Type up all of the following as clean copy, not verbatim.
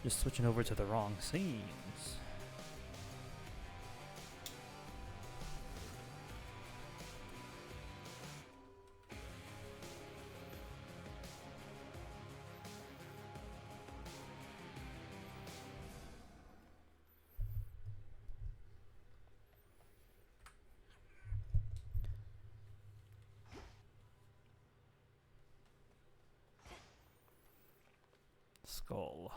Just switching over to the wrong scenes. Skull.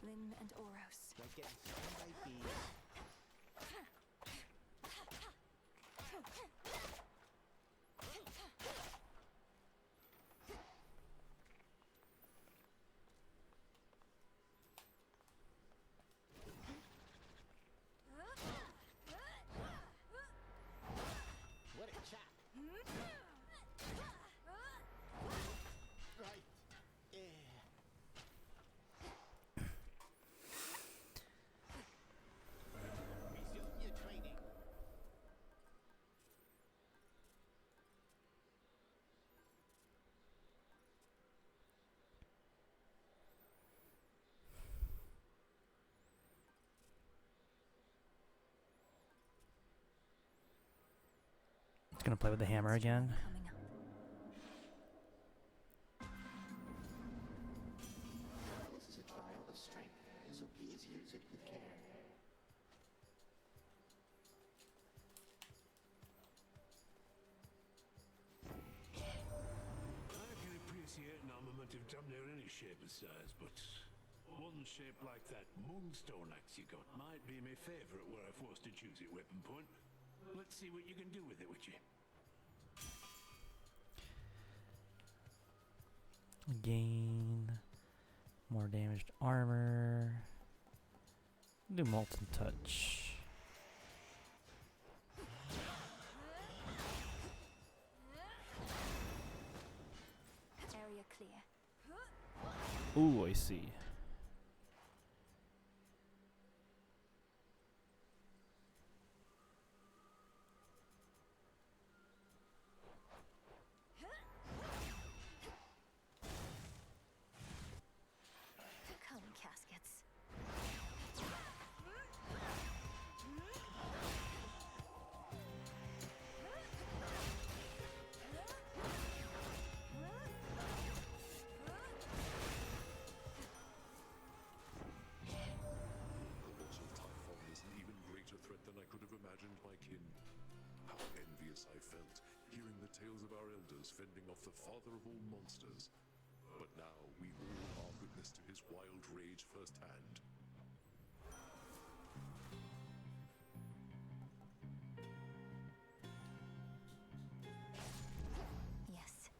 Lynn and Oros. Like getting stung by bees. What a chap. Right. Yeah. Resume your training. It's gonna play with the hammer again. Coming up. This is a trial of strength, so please use it with care. I can appreciate an armament of damn near any shape or size, but one shaped like that moonstone axe you got might be my favourite were I forced to choose your weapon point. Let's see what you can do with it, would you? Gain more damaged armor. Do molten touch. Area clear. Ooh, I see. Come, caskets. Colossal Typhon is an even greater threat than I could have imagined, my kin. How envious I felt, hearing the tales of our elders fending off the father of all monsters. But now we all are witness to his wild rage firsthand. Yes.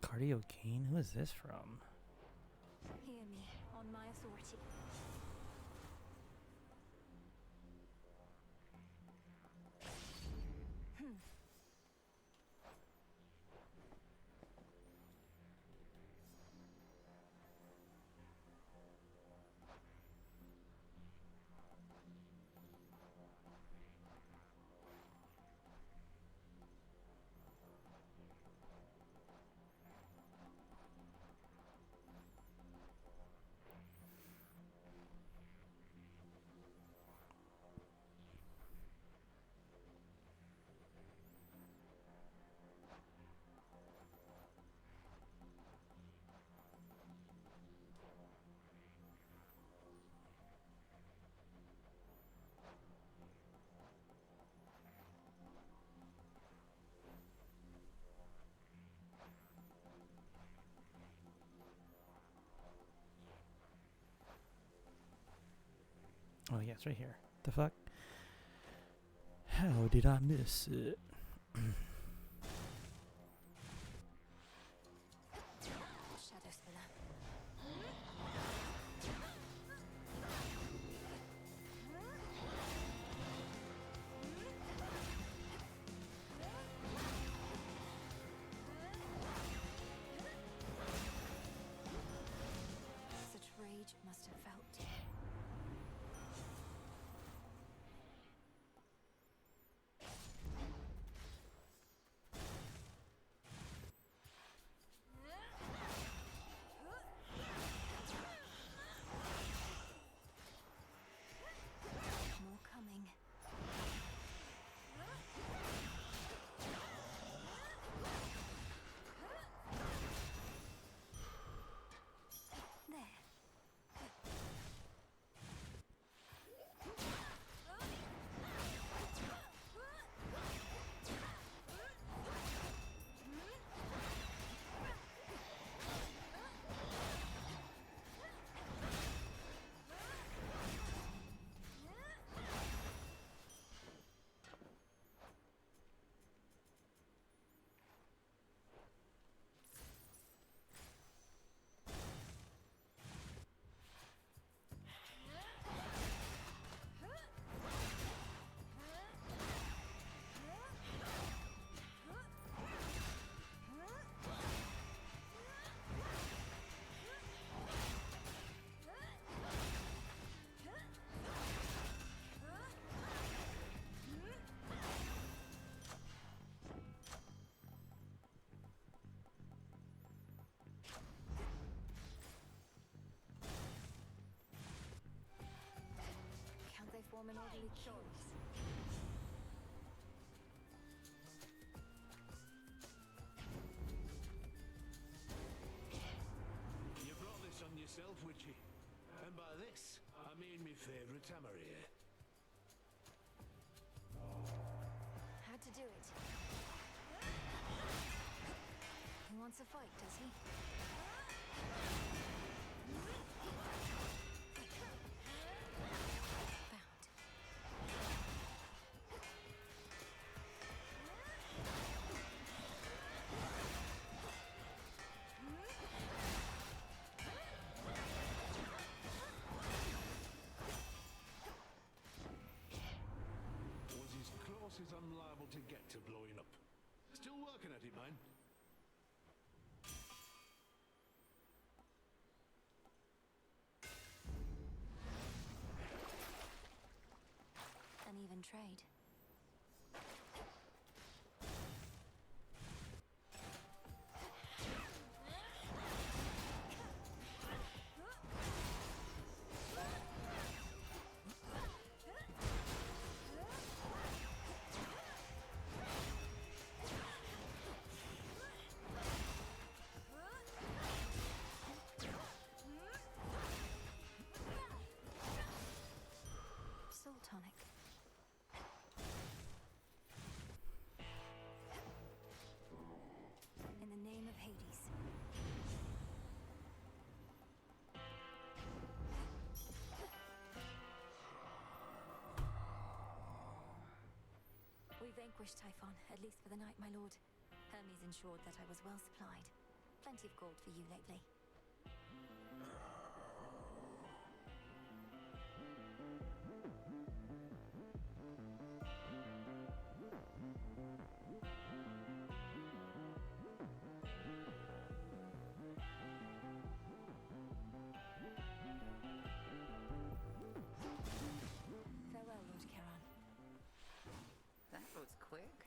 Cardio gain? Who is this from? Hear me on my authority. Yeah, it's right here. The fuck? How did I miss it? Shadow spinner. Such rage it must have felt. More coming. There. Can't they form an orderly choice? You brought this on yourself, Witchy. And by this, I mean me favourite hammer here. Had to do it. He wants a fight, does he? Found. Was as close as I'm liable to get to blowing up. Still working at it, man. An even trade. Soul tonic. In the name of Hades. We vanquished Typhon, at least for the night, my lord. Hermes ensured that I was well supplied. Plenty of gold for you lately. Farewell, Lord Charon. That was quick.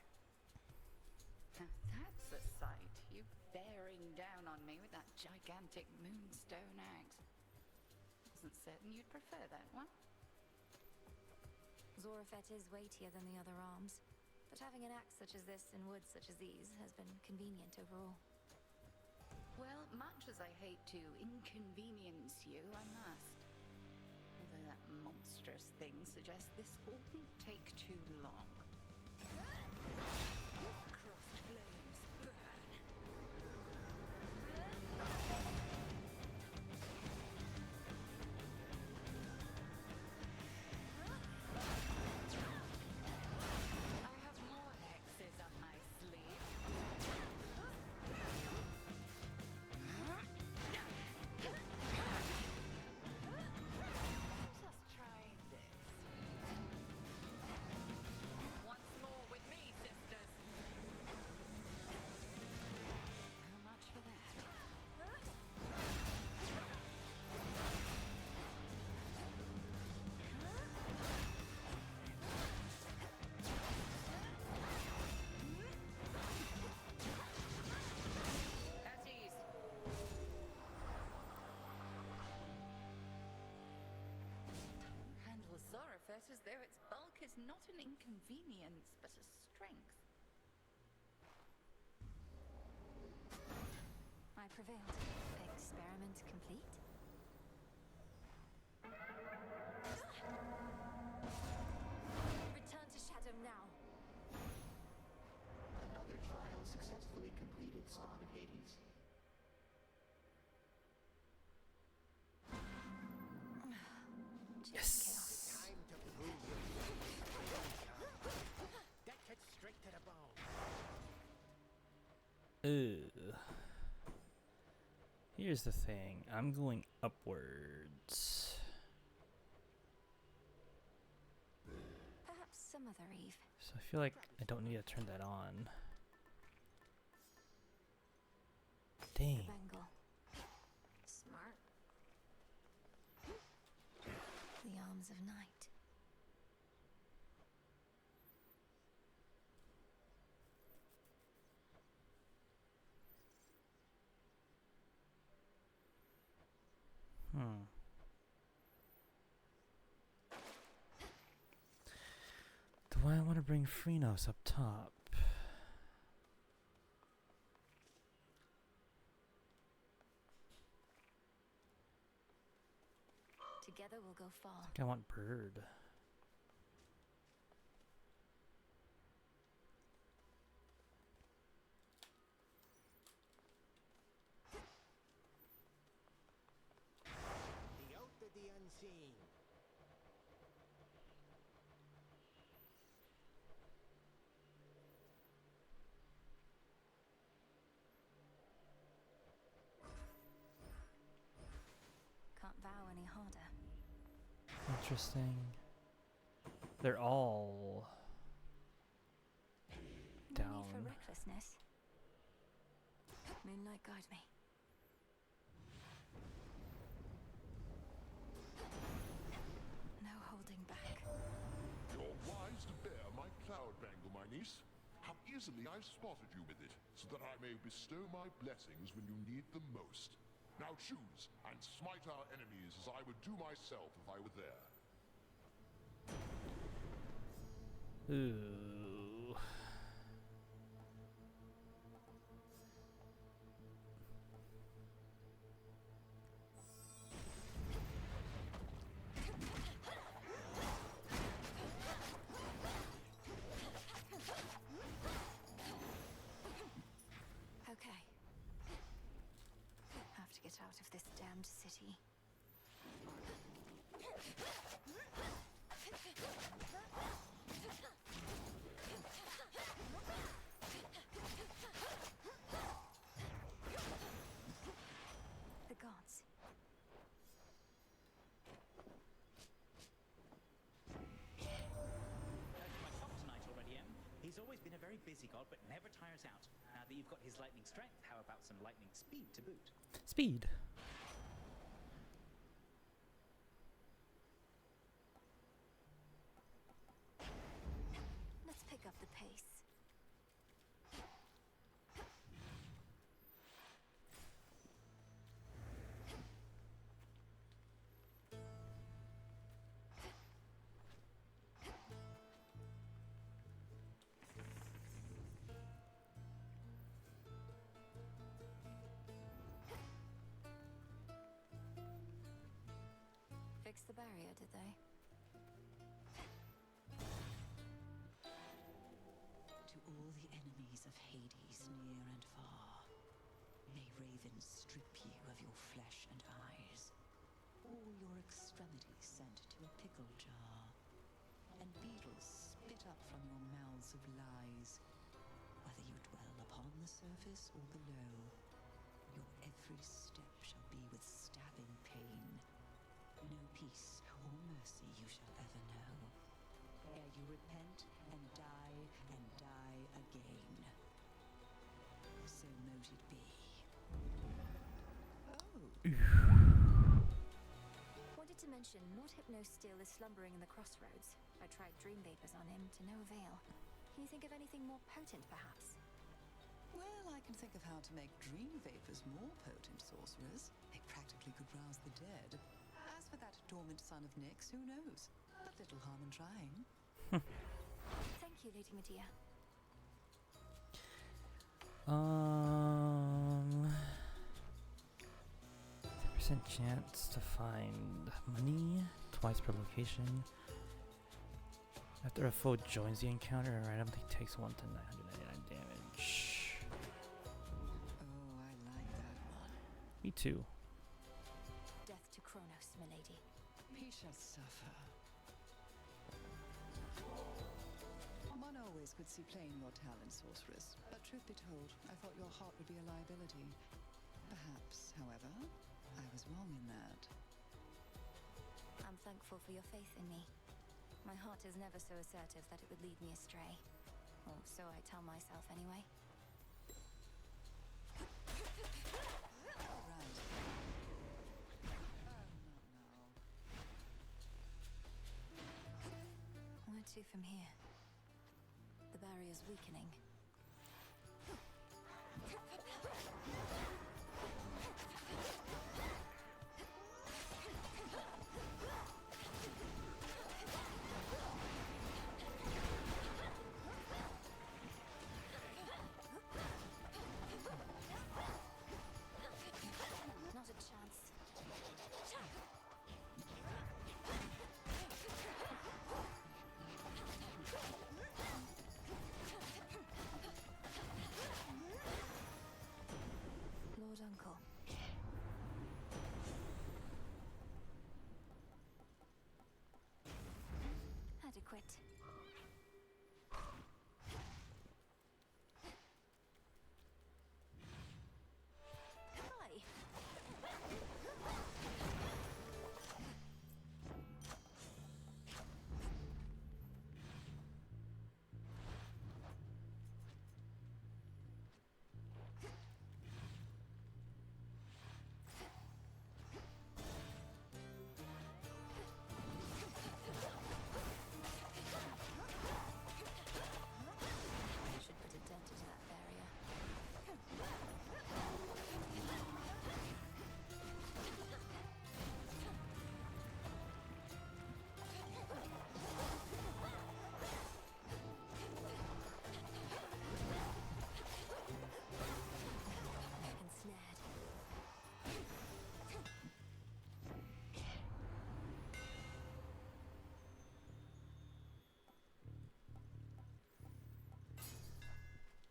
Now that's a sight. You bearing down on me with that gigantic moonstone axe. Wasn't certain you'd prefer that one. Zorafet is weightier than the other arms, but having an axe such as this in woods such as these has been convenient overall. Well, much as I hate to inconvenience you, I must. Although that monstrous thing suggests this oughtn't take too long. Crossed flames burn. is not an inconvenience, but a strength. I prevailed. Experiment complete? Return to Shadow now. Another trial successfully completed, Spawn of Hades. Yes. Time to prove yourself. That cuts straight to the bone. Here's the thing. I'm going upwards. Perhaps some other Eve. So I feel like I don't need to turn that on. Dang. Bengal. Smart. The arms of night. Do I want to bring Phrenos up top? Together we'll go far. I think I want Bird. The oath of the unseen. Can't vow any harder. Interesting. They're all No need for down. recklessness. Moonlight guide me. No holding back. You're wise to bear my cloud bangle, my niece. How easily I spotted you with it, so that I may bestow my blessings when you need them most. Now choose, and smite our enemies as I would do myself if I were there. Ooh. Okay. Have to get out of this damned city. The gods. My shop tonight already, Em. He's always been a very busy god, but never tires out. Now that you've got his lightning strength, how about some lightning speed to boot? Speed. Let's pick up the pace. Fix the barrier, did they? To all the enemies of Hades, near and far, may ravens strip you of your flesh and eyes, all your extremities sent to a pickle jar, and beetles spit up from your mouths of lies. Whether you dwell upon the surface or below, your every step shall be with stabbing pain. No peace or mercy you shall ever know, ere you repent and die again. So mote it be. Oh. Wanted to mention, Lord Hypno-Steel is slumbering in the crossroads. I tried dream vapors on him to no avail. Can you think of anything more potent, perhaps? Well, I can think of how to make dream vapors more potent, sorcerers. They practically could rouse the dead. As for that dormant son of Nyx, who knows? But little harm in trying. Thank you, Lady Medea. 10% chance to find money twice per location. After a foe joins the encounter, a random takes 1 to 999 damage. Oh, I like that one. Me too. Death to Kronos, milady. He shall suffer. One always could see plain your talent, sorceress. But truth be told, I thought your heart would be a liability. Perhaps, however, I was wrong in that. I'm thankful for your faith in me. My heart is never so assertive that it would lead me astray. Or so I tell myself anyway. All right. Oh, not now. Where to from here? The barrier's weakening. Not a chance. Lord Uncle. Adequate. Hi. Should put a dent into that barrier. Ensnared.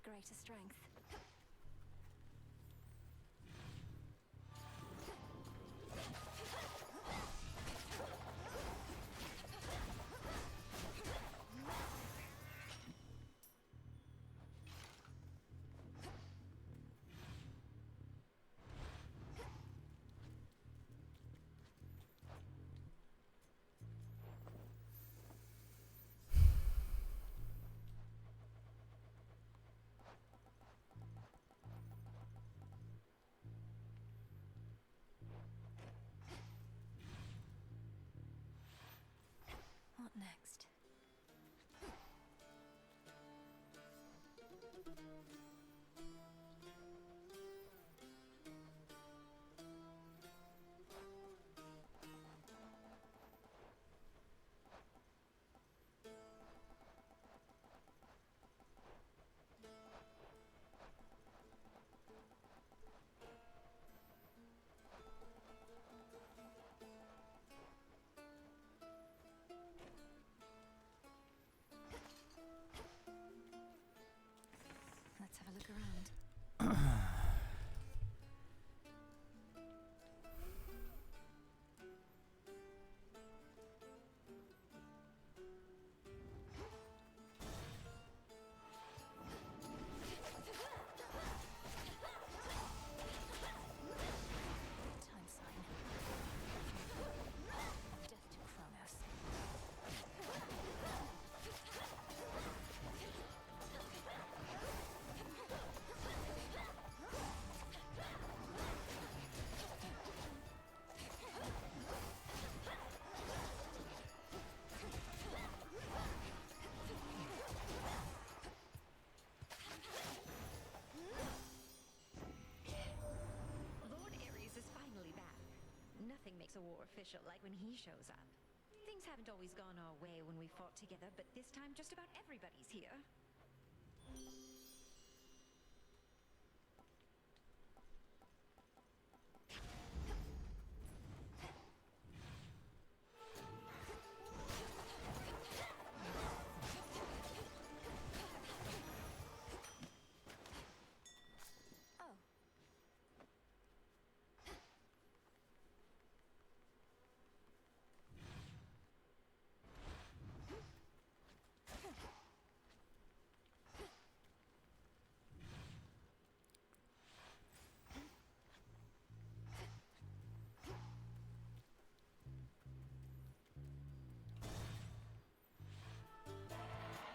Greater strength. What next? Let's have a look around. Time sign. Death to Kronos. Lord Ares is finally back. Nothing makes a war official like when he shows up. Things haven't always gone our way when we fought together, but this time just about everybody's here.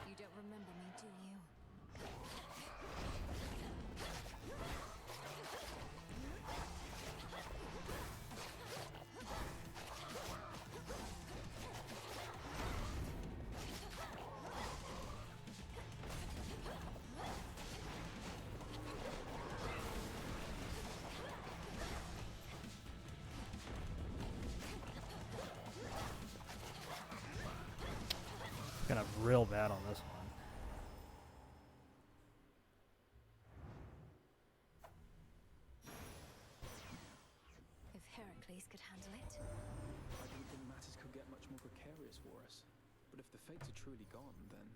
You don't remember me, do you? Gonna real bad on this one. If Heracles could handle it. I didn't think matters could get much more precarious for us. But if the fates are truly gone, then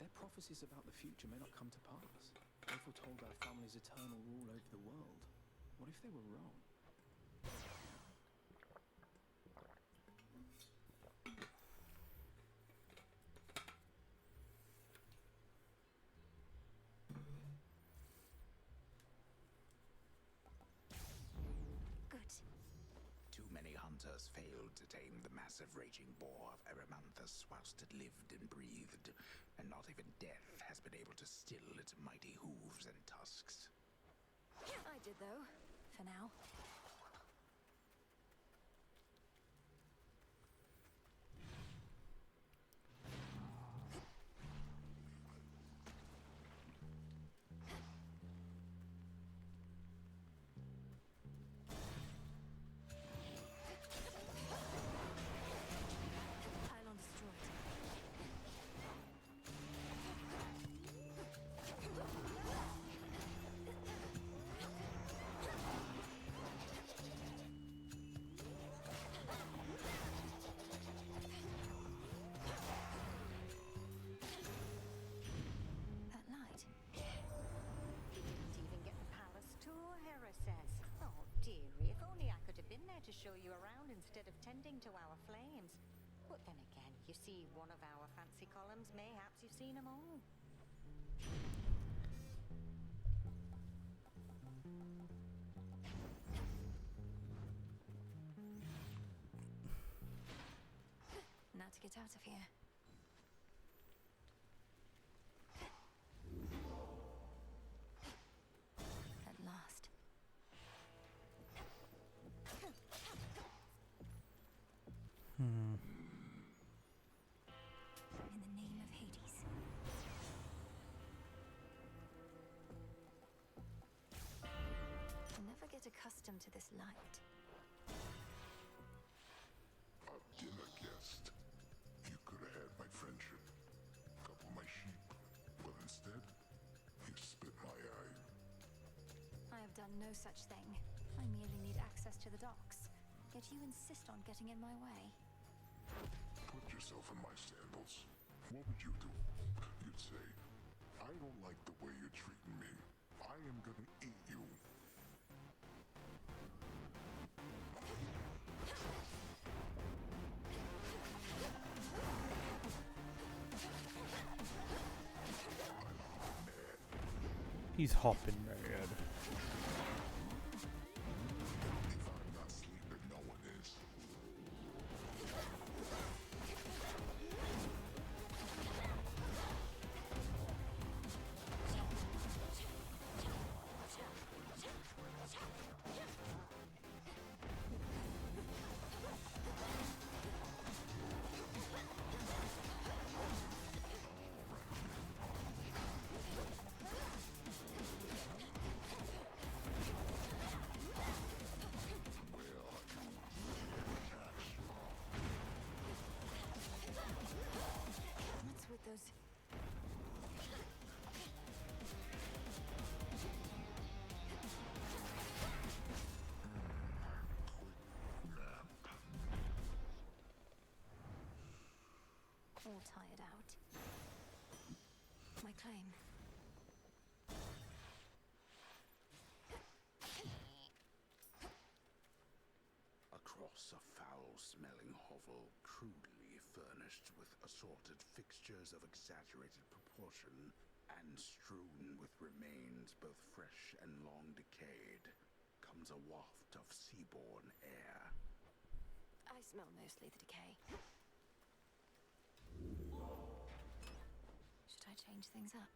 their prophecies about the future may not come to pass. They foretold our family's eternal rule over the world. What if they were wrong? Good. Too many hunters failed to tame the massive raging boar of Erymanthus whilst it lived and breathed, and not even death has been able to still its mighty hooves and tusks. I did, though. For now. Pylon destroyed. That light. He didn't even get the palace tour, Hera says. Oh, dearie, if only I could have been there to show you around instead of tending to our flames. But then again, you see one of our fancy columns, mayhaps you've seen them all. Now to get out of here. At last. Hmm. In the name of Hades. I'll never get accustomed to this light. A dinner guest. You could have had my friendship, couple my sheep, but instead, you spit my eye. I have done no such thing. I merely need access to the docks. Yet you insist on getting in my way. Put yourself in my sandals. What would you do? You'd say, I don't like the way you're treating me. I am gonna eat you. He's hopping mad. If I'm not sleeping, no one is. goes. All tired out. My claim. Across a foul-smelling hovel, crudely furnished with assorted fixtures of exaggerated proportion, and strewn with remains both fresh and long decayed, comes a waft of seaborne air. I smell mostly the decay. Should I change things up?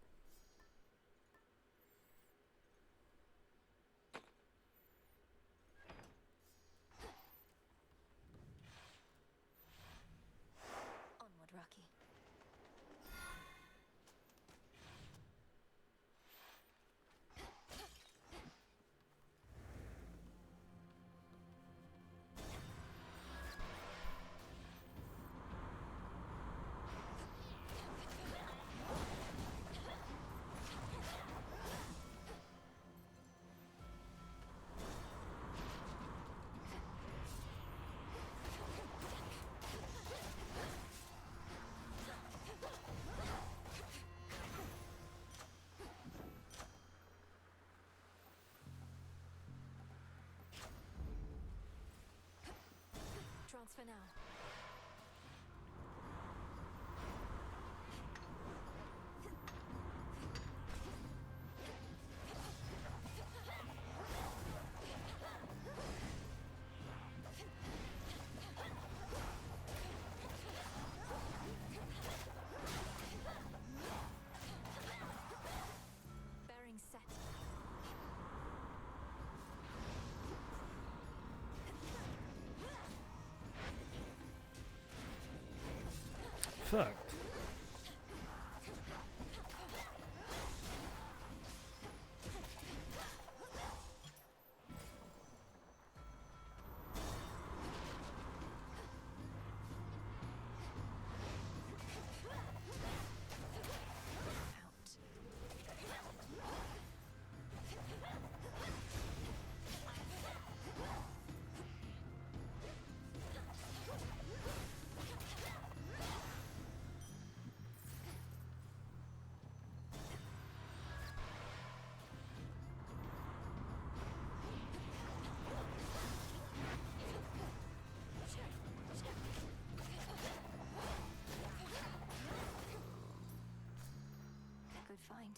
Onward, Rocky. Transfer now. Bearing set. Fuck. Good find.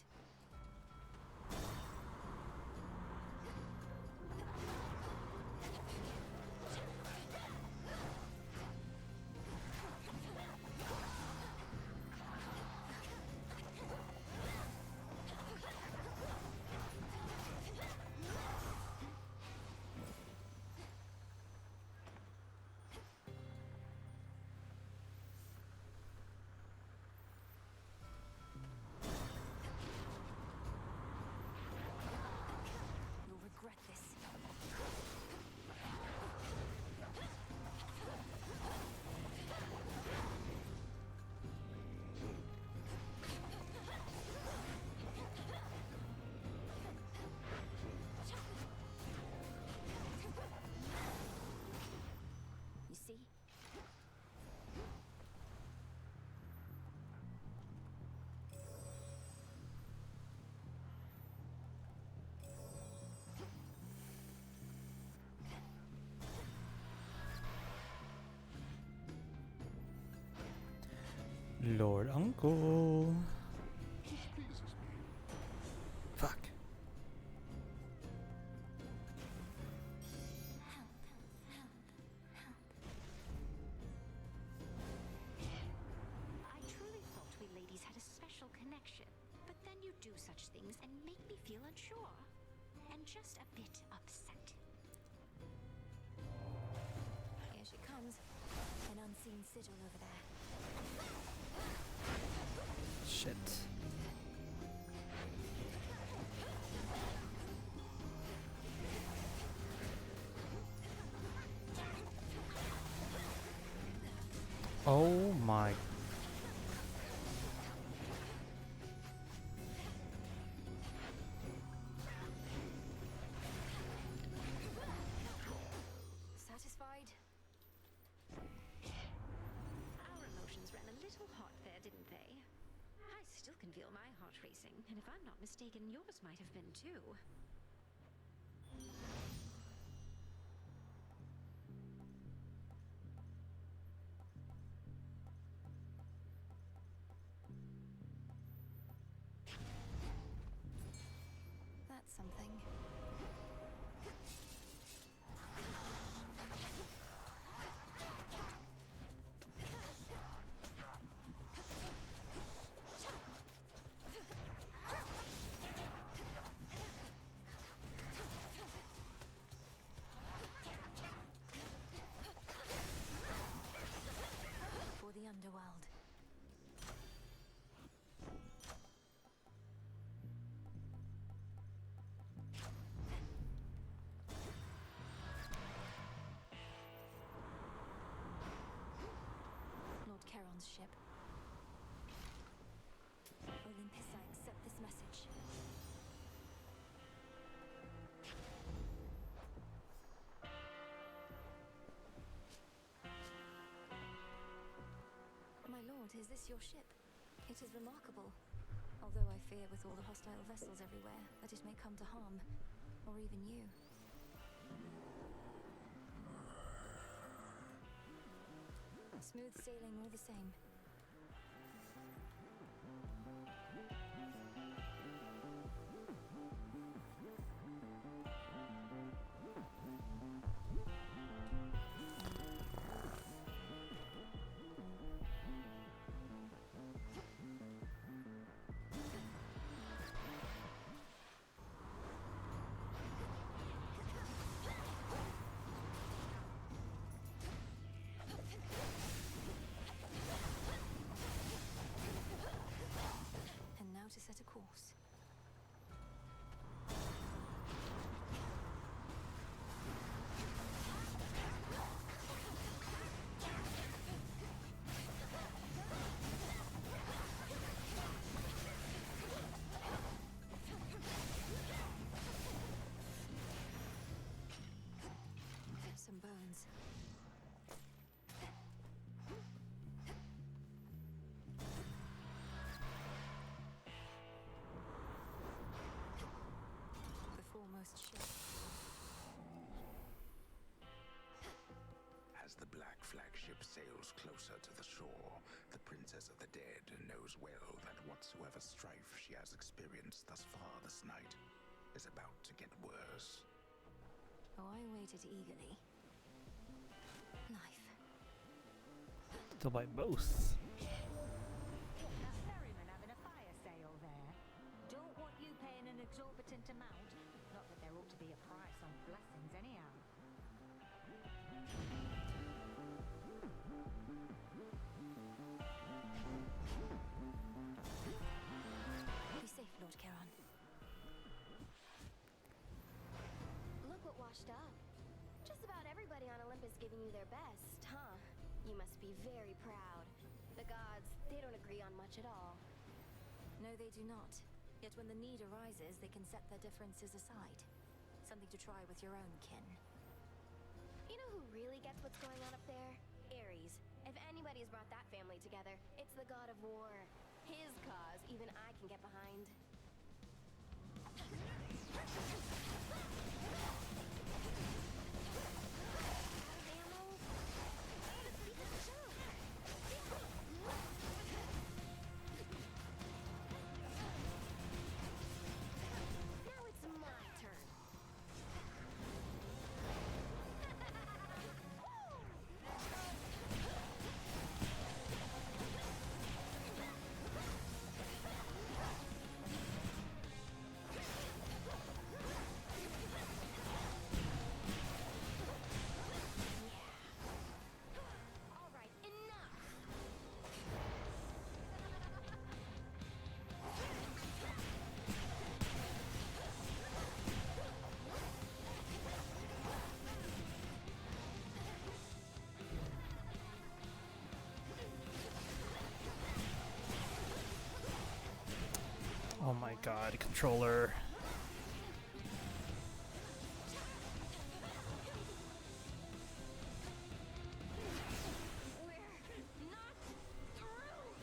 You'll regret this. You see? Lord Uncle. Fuck. I truly thought we ladies had a special connection, but then you do such things and make me feel unsure. And just a bit upset. Here she comes. An unseen sigil over there. Shit. Oh my. heart racing, and if I'm not mistaken, yours might have been too. That's something. For the underworld. Lord Charon's ship. Olympus, I accept this message. My lord, is this your ship? It is remarkable. Although I fear with all the hostile vessels everywhere that it may come to harm, or even you. Smooth sailing all the same. And now to set a course. Some bones. The foremost ship. As the black flagship sails closer to the shore, the Princess of the Dead knows well that whatsoever strife she has experienced thus far this night is about to get worse. Oh, I waited eagerly. Life. Still by both. That ferryman having a fire sale there. Don't want you paying an exorbitant amount. Not that there ought to be a price on blessings anyhow. Be safe, Lord Charon. Look what washed up. Just about everybody on Olympus giving you their best, huh? You must be very proud. The gods, they don't agree on much at all. No, they do not. Yet when the need arises, they can set their differences aside. Something to try with your own kin. You know who really gets what's going on up there? Ares. If anybody's brought that family together, it's the god of war. His cause, even I can get behind. Now it's my turn. All right, enough. Oh my god, controller. We're not through.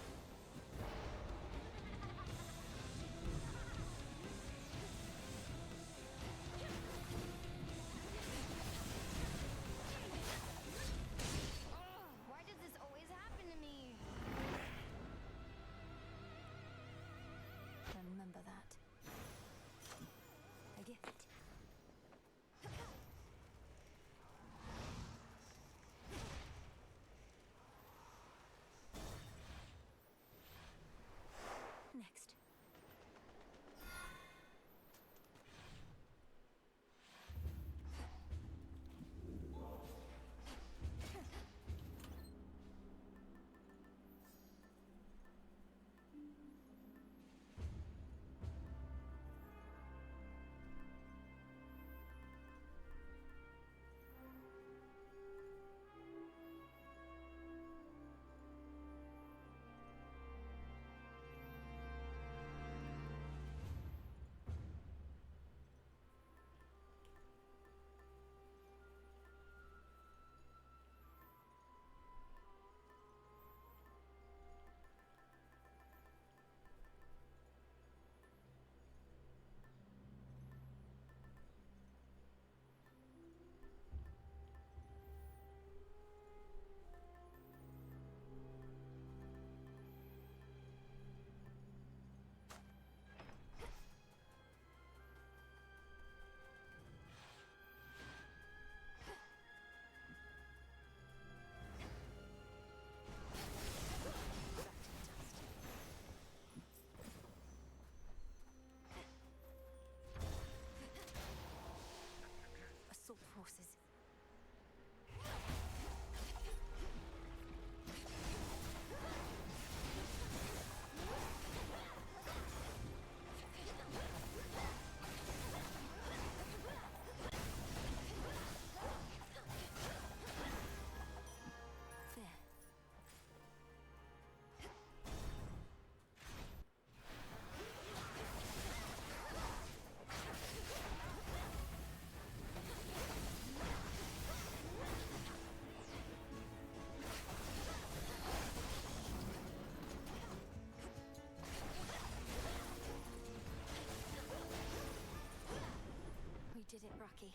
Rocky.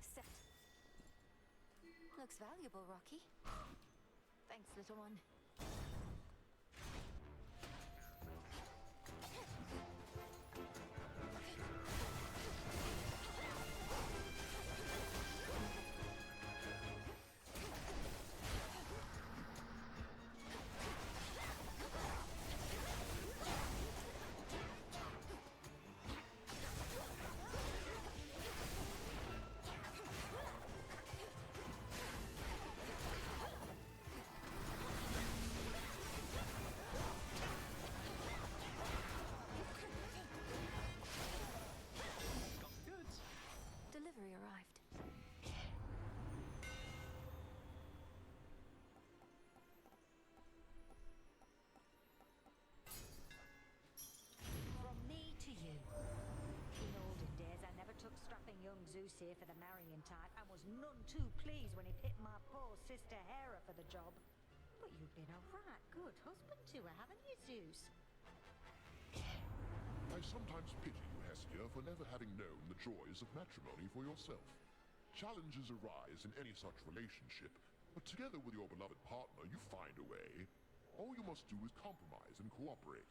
Set. Looks valuable, Rocky. Thanks, little one. Delivery arrived. From me to you. In olden days, I never took strapping young Zeus here for the marrying type and was none too pleased when he picked my poor sister Hera for the job. But you've been a right good husband to her, haven't you, Zeus? I sometimes pity you, Hestia, for never having known the joys of matrimony for yourself. Challenges arise in any such relationship, but together with your beloved partner, you find a way. All you must do is compromise and cooperate.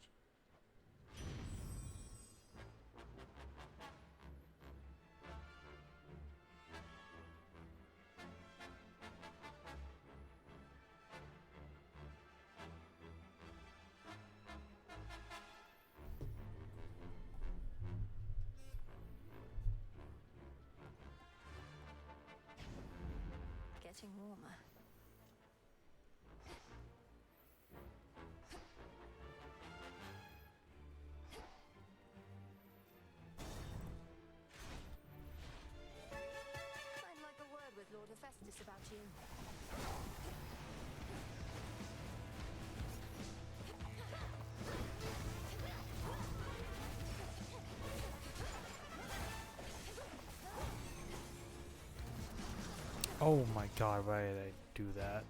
Getting warmer. I'd like a word with Lord Hephaestus about you. Oh my god, why did I do that?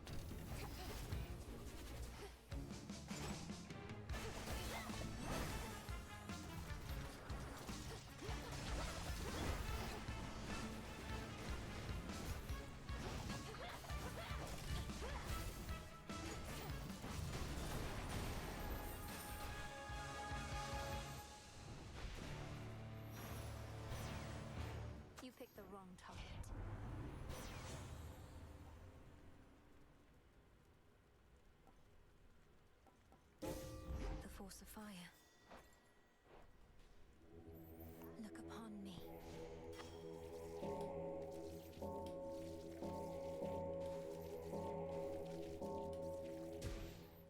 You picked the wrong target. The force of fire. Look upon me.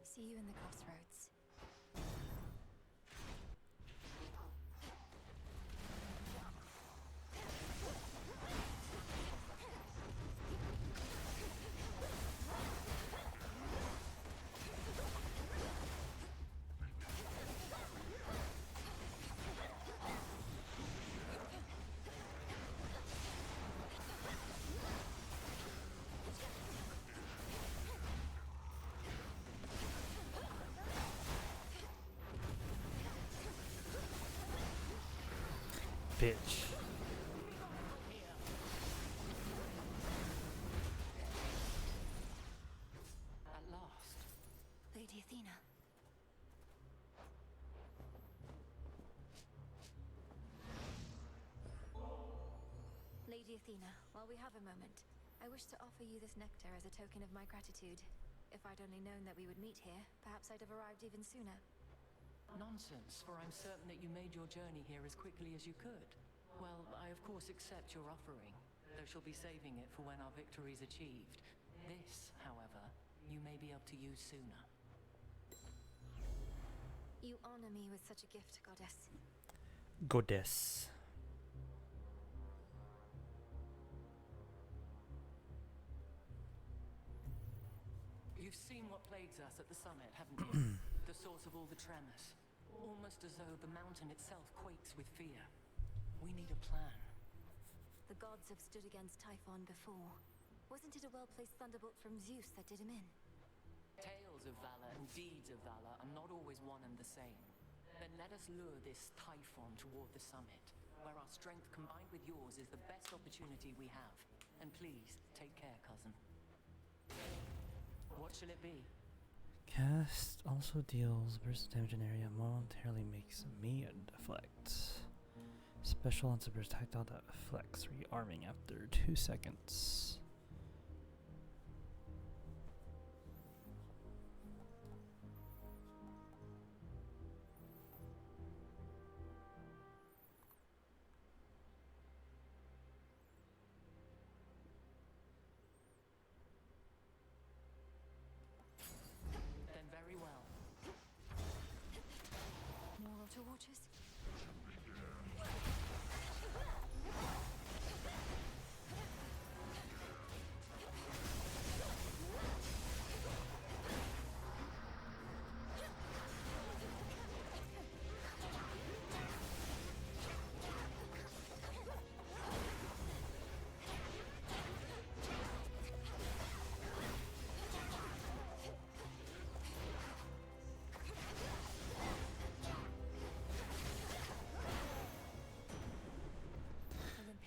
See you in the crossroads. Bitch. At last. Lady Athena. Lady Athena, while we have a moment, I wish to offer you this nectar as a token of my gratitude. If I'd only known that we would meet here, perhaps I'd have arrived even sooner. Nonsense, for I'm certain that you made your journey here as quickly as you could. Well, I of course accept your offering, though shall be saving it for when our victory's achieved. This, however, you may be able to use sooner. You honor me with such a gift, goddess. Goddess. You've seen what plagues us at the summit, haven't you? The source of all the tremors. Almost as though the mountain itself quakes with fear. We need a plan. The gods have stood against Typhon before. Wasn't it a well-placed thunderbolt from Zeus that did him in? Tales tales of valor and deeds of valor are not always one and the same. Then let us lure this Typhon toward the summit, where our strength combined with yours is the best opportunity we have. And please, take care, cousin. What shall it be? Cast also deals burst damage in area, momentarily makes me deflect. Special on super tactile that flex, rearming after 2 seconds. Then very well. More auto watchers?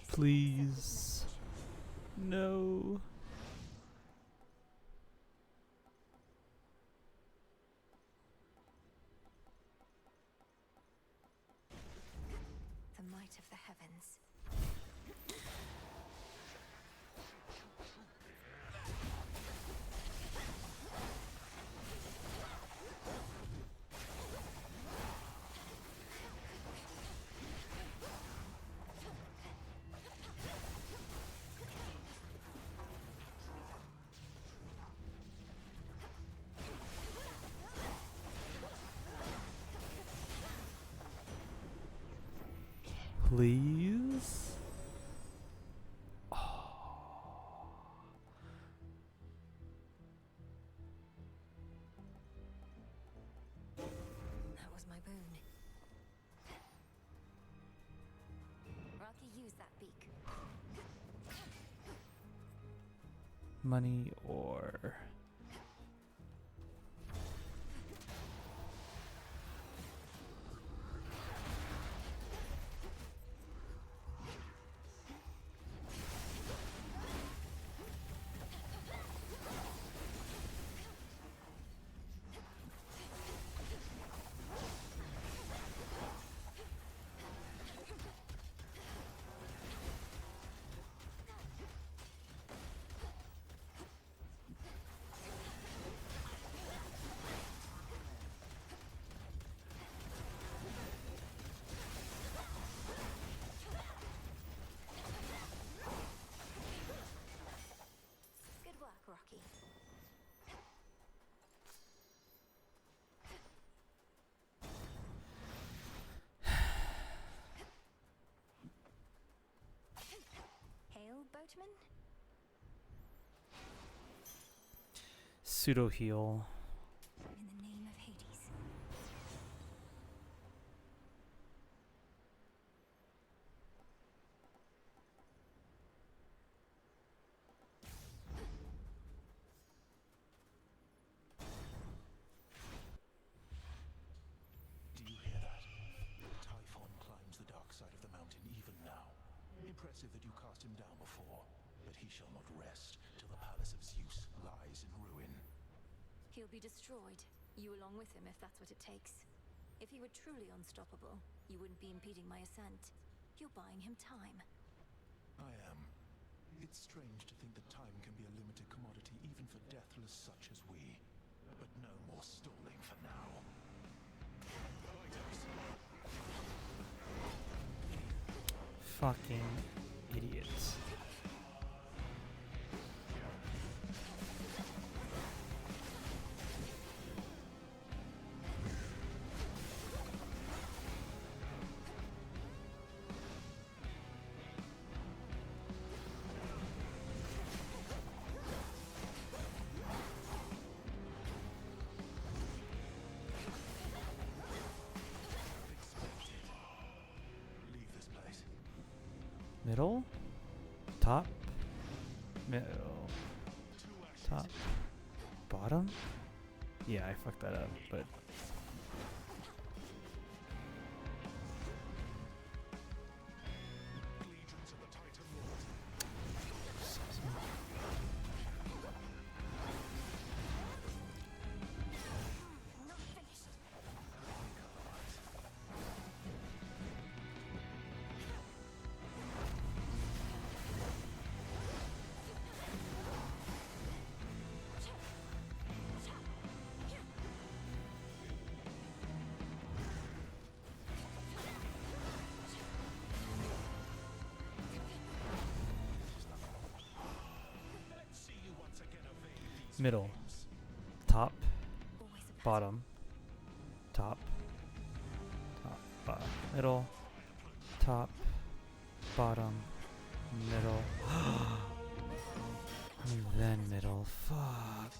Please. No. The might of the heavens. Please. That was my boon. Rocky, use that beak. Money or Good work, Rocky. Hail, boatman? pseudo heal. In the name of Hades. Do you hear that? Typhon climbs the dark side of the mountain even now. Impressive that you cast him down before, but he shall not rest till the palace of Zeus lies in ruin. He'll be destroyed. You along with him, if that's what it takes. If he were truly unstoppable, you wouldn't be impeding my ascent. You're buying him time. I am. It's strange to think that time can be a limited commodity even for deathless such as we. But no more stalling for now. Fucking idiots. Leave this place. Middle? Top? Middle. Top? Bottom? Yeah, I fucked that up, but middle, top, bottom, top, middle, top, bottom, middle, and then middle. Fuck.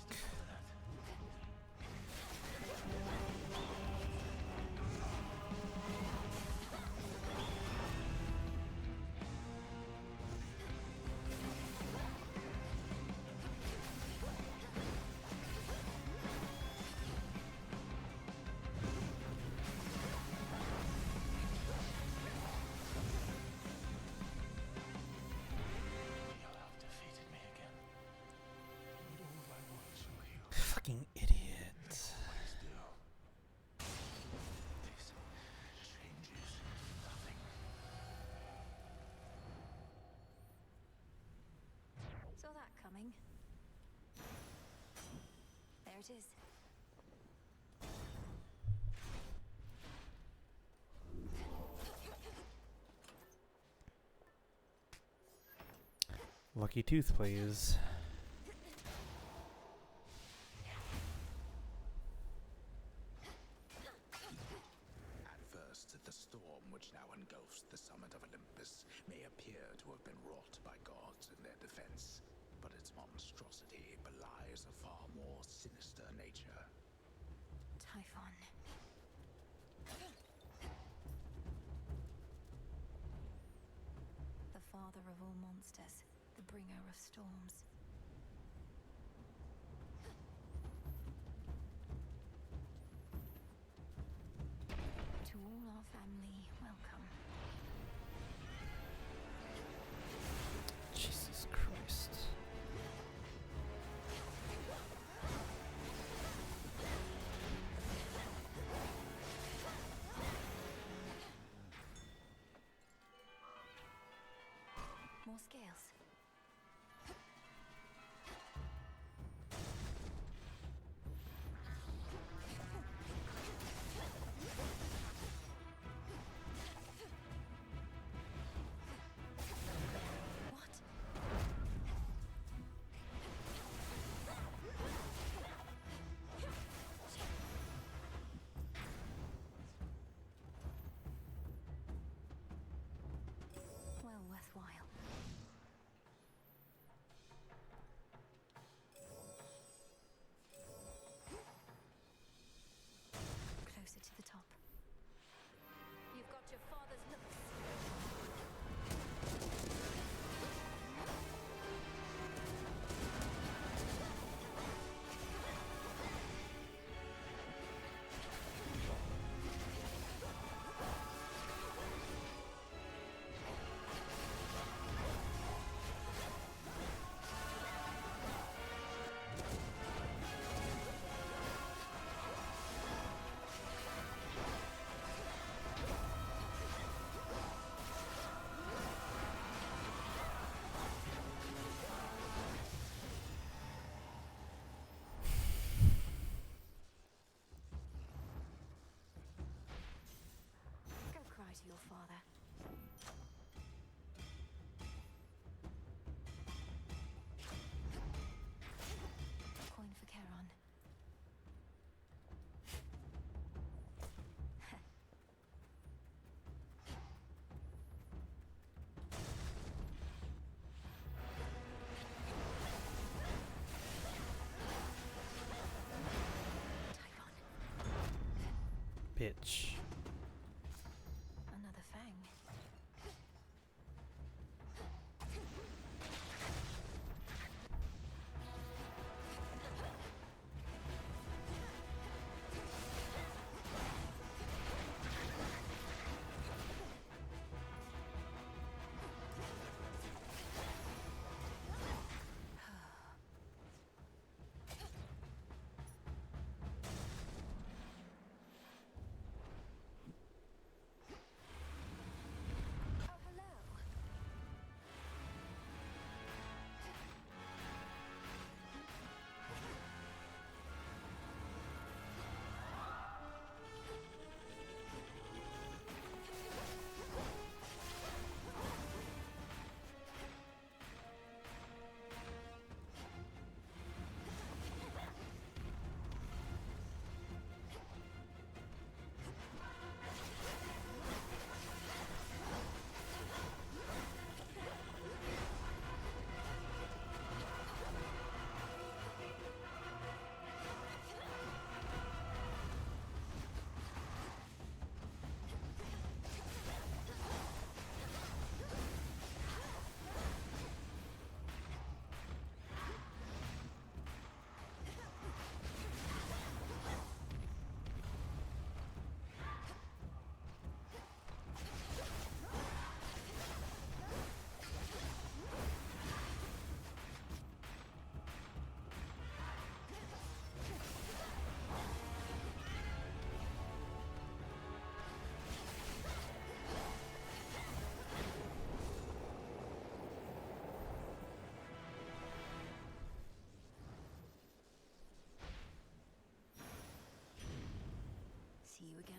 Fucking idiot. Saw that coming. There it is. Lucky tooth, please. At first, the storm which now engulfs the summit of Olympus may appear to have been wrought by gods in their defense, but its monstrosity belies a far more sinister nature. Typhon. The father of all monsters, the bringer of storms. To all our family, welcome. Jesus Christ. More scales. Well worthwhile. Closer to the top. You've got your father's looks. Go cry to your father. Coin for Charon. Bitch. Another fang.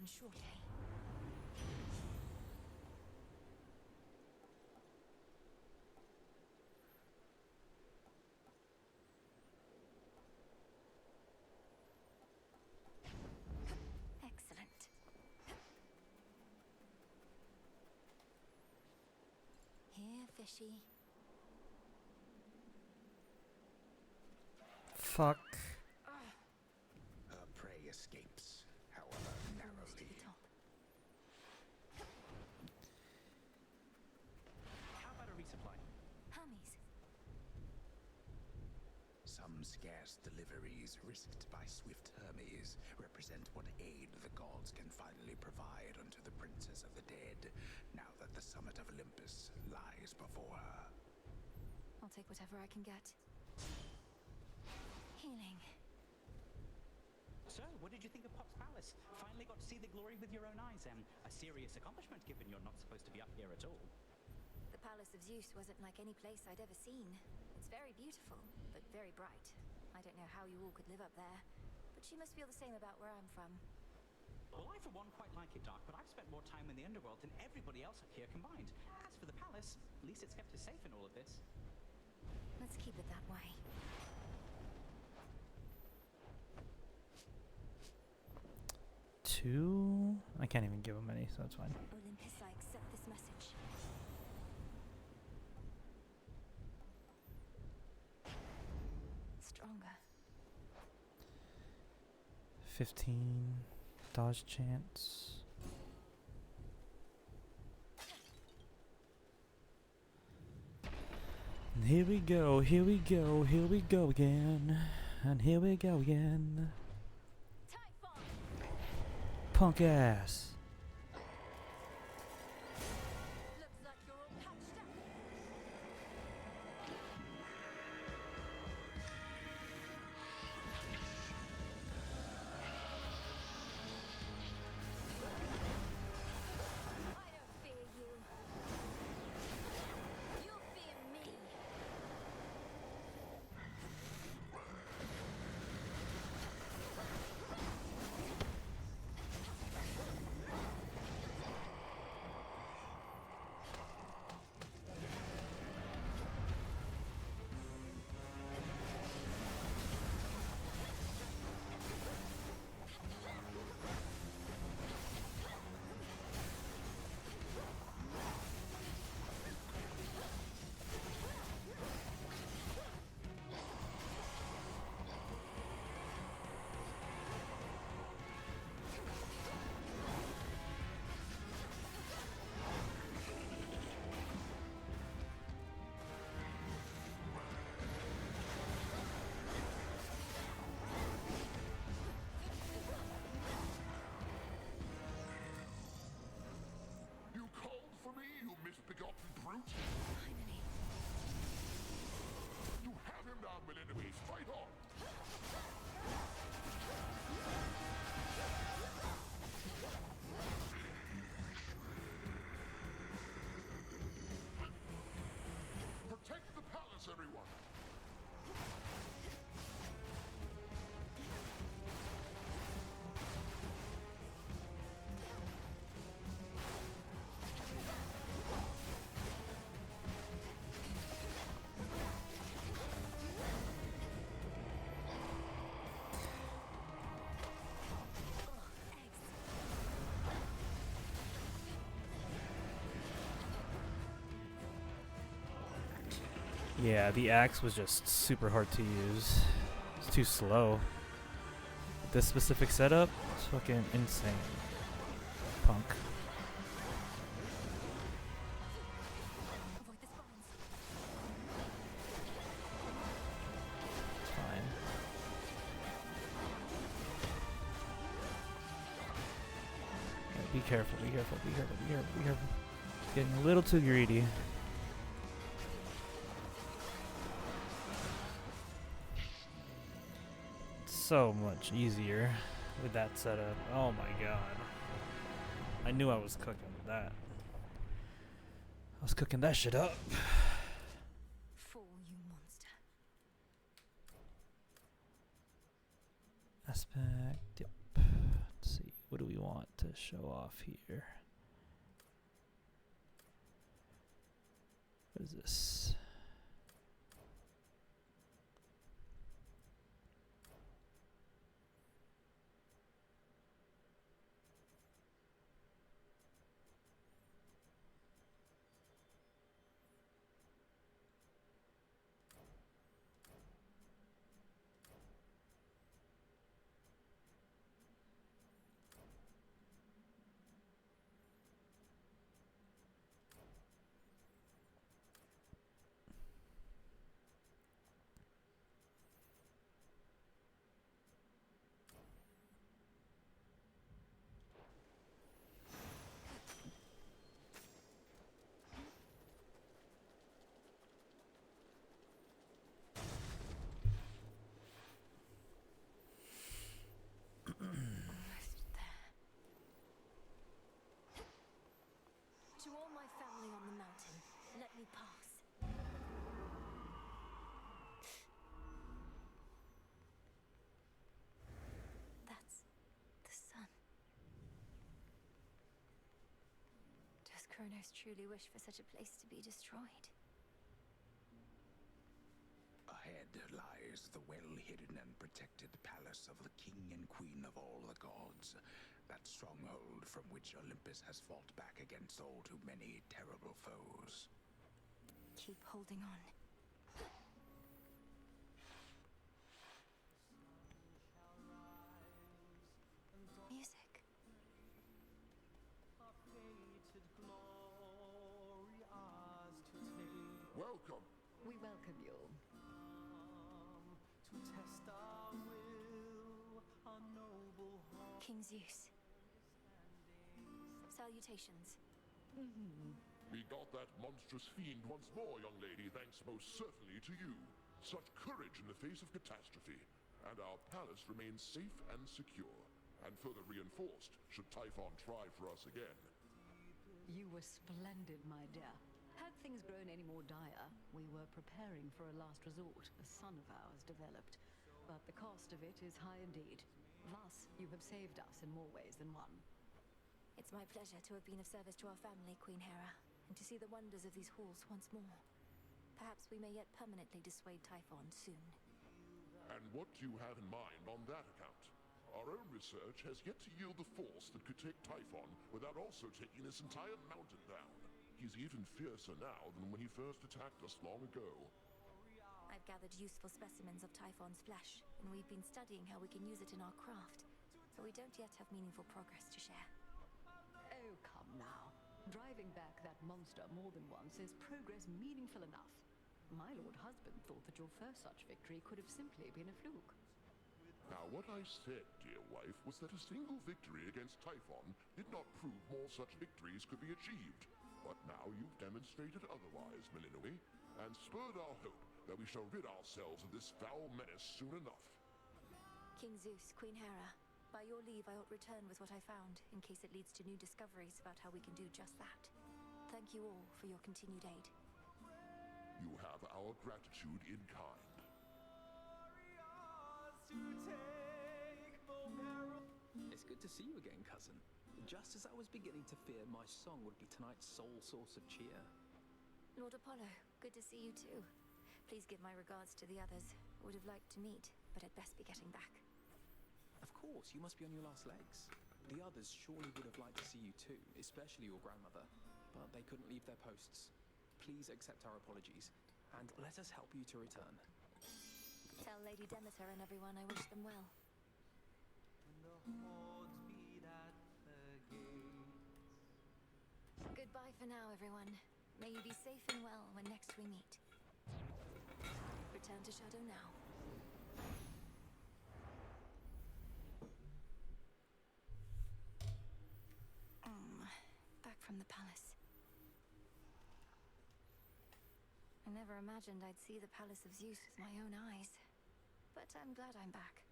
return shortly. Excellent. Here, fishy. Fuck. Her prey escapes, however narrowly. How about a resupply? Hermes. Some scarce deliveries risked by swift Hermes represent what aid the gods can finally provide unto the princess of the dead, now that the summit of Olympus lies before her. I'll take whatever I can get. Healing. So, what did you think of Pop's Palace? Finally got to see the glory with your own eyes. A serious accomplishment given you're not supposed to be up here at all. The Palace of Zeus wasn't like any place I'd ever seen. It's very beautiful, but very bright. I don't know how you all could live up there, but you must feel the same about where I'm from. Well, I for one quite like it, Doc, but I've spent more time in the underworld than everybody else up here combined. As for the palace, at least it's kept us safe in all of this. Let's keep it that way. Two? I can't even give him any, so that's fine. Olympus, I accept this message. Stronger. 15 dodge chance. And here we go, here we go, here we go again. And here we go again. Punk ass. Looks like you're all patched up. I don't fear you. You fear me. You called for me, you misbegotten brute? Finally. You have him down, my enemies. Fight on! Protect the palace, everyone! Yeah, the axe was just super hard to use. It's too slow. This specific setup is fucking insane. Punk. Avoid the spawns. It's fine. Okay, be careful, be careful, be careful, be careful, be careful. Getting a little too greedy. So much easier with that setup. Oh my god. I knew I was cooking that. I was cooking that shit up. Fall, you monster. Aspect, yep. Let's see. what do we want to show off here? What is this? To all my family on the mountain, let me pass. That's the sun. Does Kronos truly wish for such a place to be destroyed? Ahead lies the well-hidden and protected palace of the king and queen of all the gods. That stronghold from which Olympus has fought back against all too many terrible foes. Keep holding on. Music. Welcome. We welcome you. King Zeus. Salutations. We got that monstrous fiend once more, young lady, thanks most certainly to you. Such courage in the face of catastrophe. And our palace remains safe and secure, and further reinforced should Typhon try for us again. You were splendid, my dear. Had things grown any more dire, we were preparing for a last resort a son of ours developed. But the cost of it is high indeed. Thus, you have saved us in more ways than one. It's my pleasure to have been of service to our family, Queen Hera, and to see the wonders of these halls once more. Perhaps we may yet permanently dissuade Typhon soon. And what do you have in mind on that account? Our own research has yet to yield the force that could take Typhon without also taking this entire mountain down. He's even fiercer now than when he first attacked us long ago. I've gathered useful specimens of Typhon's flesh, and we've been studying how we can use it in our craft. But we don't yet have meaningful progress to share. Oh, come now. Driving back that monster more than once is progress meaningful enough. My lord husband thought that your first such victory could have simply been a fluke. Now, what I said, dear wife, was that a single victory against Typhon did not prove more such victories could be achieved. But now you've demonstrated otherwise, Melinoi, and spurred our hope that we shall rid ourselves of this foul menace soon enough. King Zeus, Queen Hera, by your leave I ought return with what I found, in case it leads to new discoveries about how we can do just that. Thank you all for your continued aid. You have our gratitude in kind. It's good to see you again, cousin. Just as I was beginning to fear my song would be tonight's sole source of cheer. Lord Apollo, good to see you too. Please give my regards to the others. Would have liked to meet, but I'd best be getting back. Of course, you must be on your last legs. The others surely would have liked to see you too, especially your grandmother. But they couldn't leave their posts. Please accept our apologies, and let us help you to return. Tell Lady Demeter and everyone I wish them well. Goodbye for now, everyone. May you be safe and well when next we meet. Return to Shadow now. Back from the palace. I never imagined I'd see the Palace of Zeus with my own eyes. But I'm glad I'm back.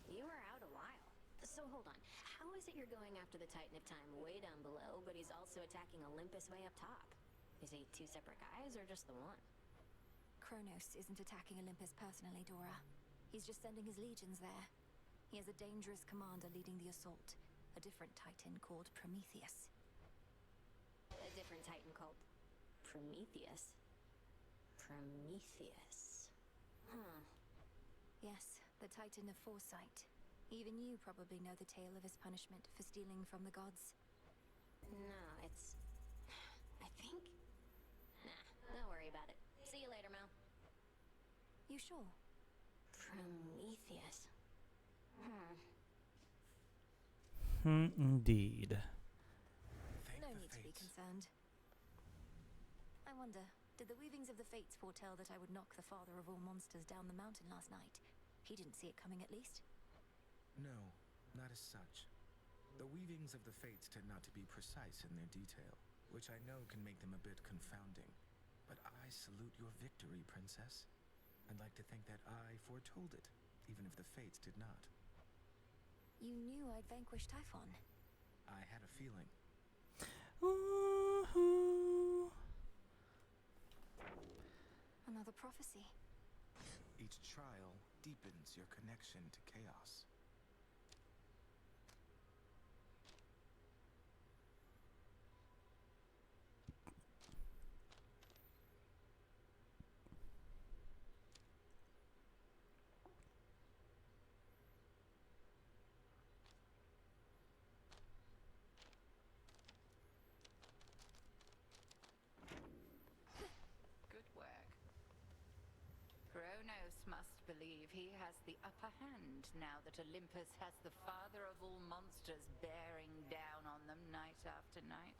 You were out a while. So hold on, how is it you're going after the Titan of Time way down below, but he's also attacking Olympus way up top? Is he two separate guys, or just the one? Kronos isn't attacking Olympus personally, Dora. He's just sending his legions there. He has a dangerous commander leading the assault, a different Titan called Prometheus. A different Titan called Prometheus. Prometheus. Huh. Yes, the Titan of Foresight. Even you probably know the tale of his punishment for stealing from the gods. No, it's... I think... Nah, don't worry about it. See you later, Mel. You sure? Prometheus. Indeed. No need to be concerned. I wonder, did the weavings of the fates foretell that I would knock the father of all monsters down the mountain last night? He didn't see it coming, at least. No, not as such. The weavings of the fates tend not to be precise in their detail, which I know can make them a bit confounding. But I salute your victory, Princess. I'd like to think that I foretold it, even if the fates did not. You knew I'd vanquish Typhon. I had a feeling. Another prophecy. Each trial deepens your connection to chaos. Good work. Kronos must believe he has the upper hand now that Olympus has the father of all monsters bearing down on them night after night.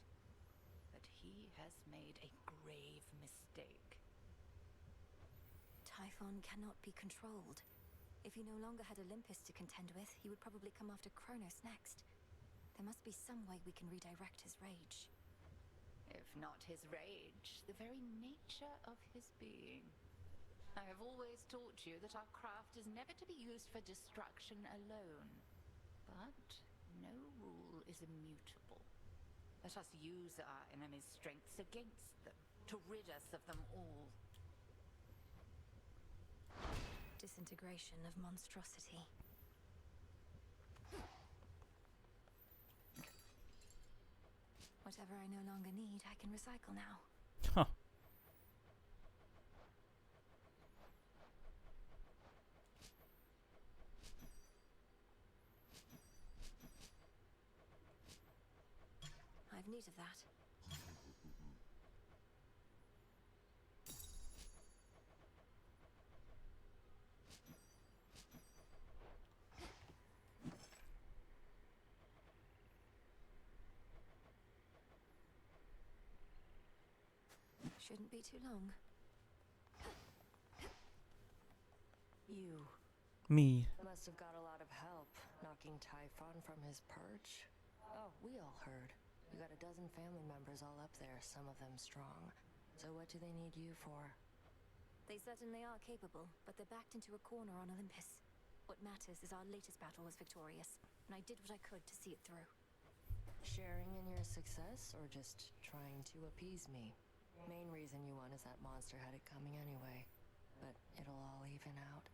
But he has made a grave mistake. Typhon cannot be controlled. If he no longer had Olympus to contend with, he would probably come after Kronos next. There must be some way we can redirect his rage. If not his rage, the very nature of his being. I have always taught you that our craft is never to be used for destruction alone. But no rule is immutable. Let us use our enemy's strengths against them, to rid us of them all. Disintegration of monstrosity. Whatever I no longer need, I can recycle now. Huh. I've need of that. Shouldn't be too long. You. Me. Must have got a lot of help knocking Typhon from his perch. Oh, we all heard. You got a dozen family members all up there, some of them strong. So what do they need you for? They certainly are capable, but they're backed into a corner on Olympus. What matters is our latest battle was victorious, and I did what I could to see it through. Sharing in your success, or just trying to appease me? Main reason you won is that monster had it coming anyway. But it'll all even out.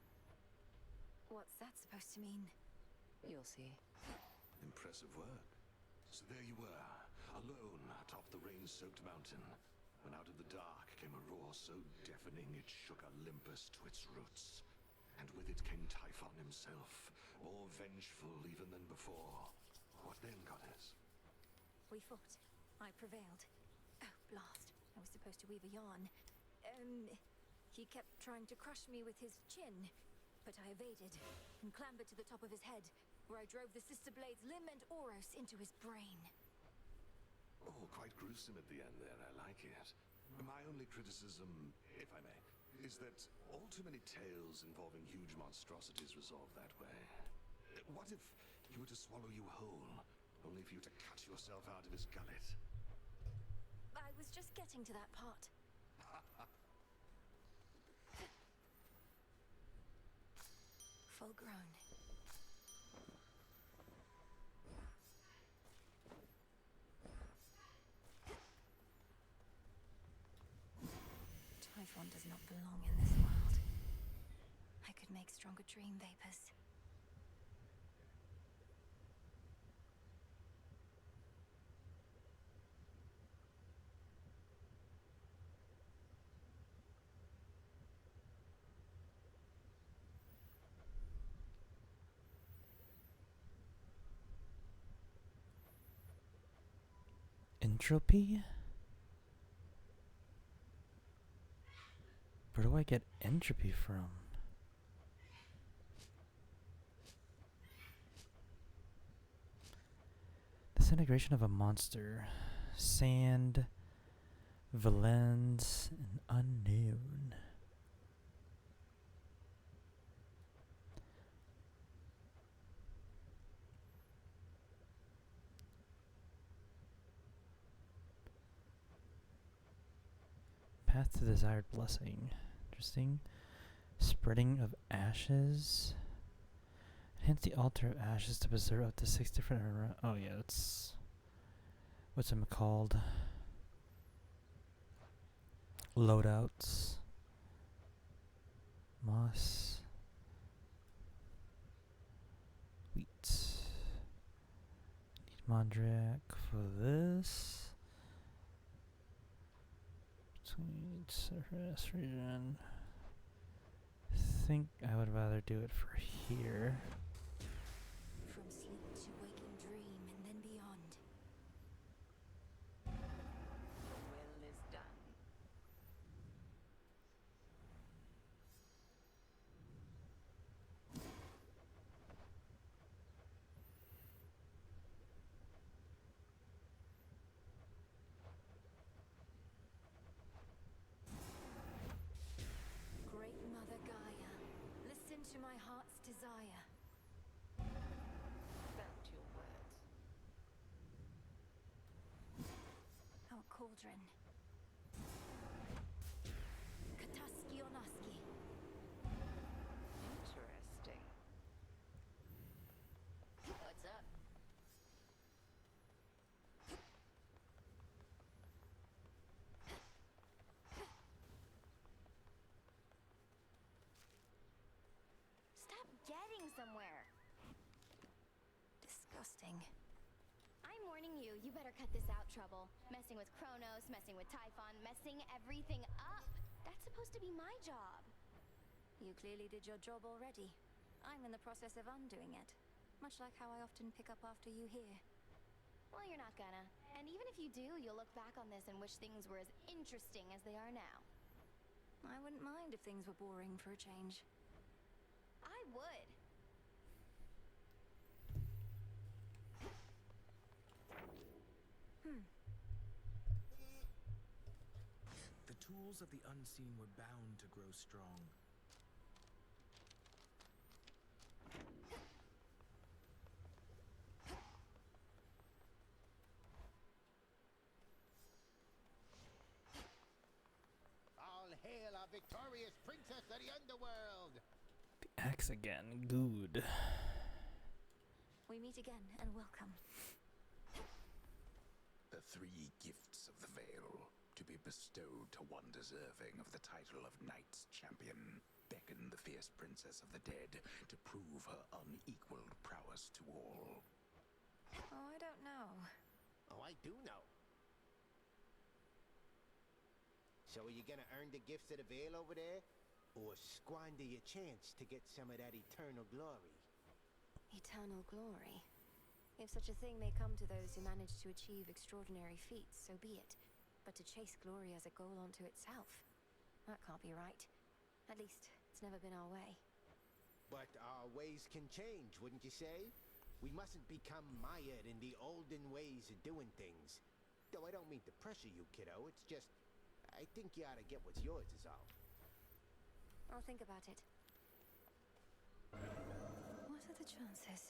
What's that supposed to mean? You'll see. Impressive work. So there you were, alone atop the rain-soaked mountain, when out of the dark came a roar so deafening it shook Olympus to its roots. And with it came Typhon himself, more vengeful even than before. What then, goddess? We fought. I prevailed. Oh, blast. I was supposed to weave a yarn. He kept trying to crush me with his chin, but I evaded and clambered to the top of his head, where I drove the sister blades Lim and Oros into his brain. Oh, quite gruesome at the end there, I like it. My only criticism, if I may, is that all too many tales involving huge monstrosities resolve that way. What if he were to swallow you whole, only for you to cut yourself out of his gullet? I was just getting to that part. Full grown. Typhon does not belong in this world. I could make stronger dream vapors. Entropy? Where do I get entropy from? Disintegration of a monster. Sand. Valens. And unknown. Path to desired blessing. Interesting. Spreading of ashes. Hence the altar of ashes to preserve up to 6 different. Oh yeah, that's what's it called? Loadouts. Moss. Wheat. Need Mondriac for this. Between surface region. Think I would rather do it for here. From sleep to waking dream and then beyond. The will is done. Great Mother Gaia, listen to my heart's desire. Felt your words. Our cauldron. Kataski Onaski. Interesting. What's up? Stop getting somewhere. Disgusting. I'm warning you, you better cut this out, Trouble. Messing with Kronos, messing with Typhon, messing everything up. That's supposed to be my job. You clearly did your job already. I'm in the process of undoing it. Much like how I often pick up after you here. Well, you're not gonna. And even if you do, you'll look back on this and wish things were as interesting as they are now. I wouldn't mind if things were boring for a change. I would. The tools of the unseen were bound to grow strong. All hail our victorious princess of the underworld! The axe again. Good. We meet again and welcome. The 3 gifts of the veil, to be bestowed to one deserving of the title of Knight's Champion, beckon the fierce princess of the dead to prove her unequaled prowess to all. Oh, I don't know. Oh, I do know. So are you gonna earn the gifts of the veil over there? Or squander your chance to get some of that eternal glory? Eternal glory. If such a thing may come to those who manage to achieve extraordinary feats, so be it. But to chase glory as a goal unto itself, that can't be right. At least, it's never been our way. But our ways can change, wouldn't you say? We mustn't become mired in the olden ways of doing things. Though I don't mean to pressure you, kiddo. It's just, I think you ought to get what's yours is all. I'll think about it. What are the chances?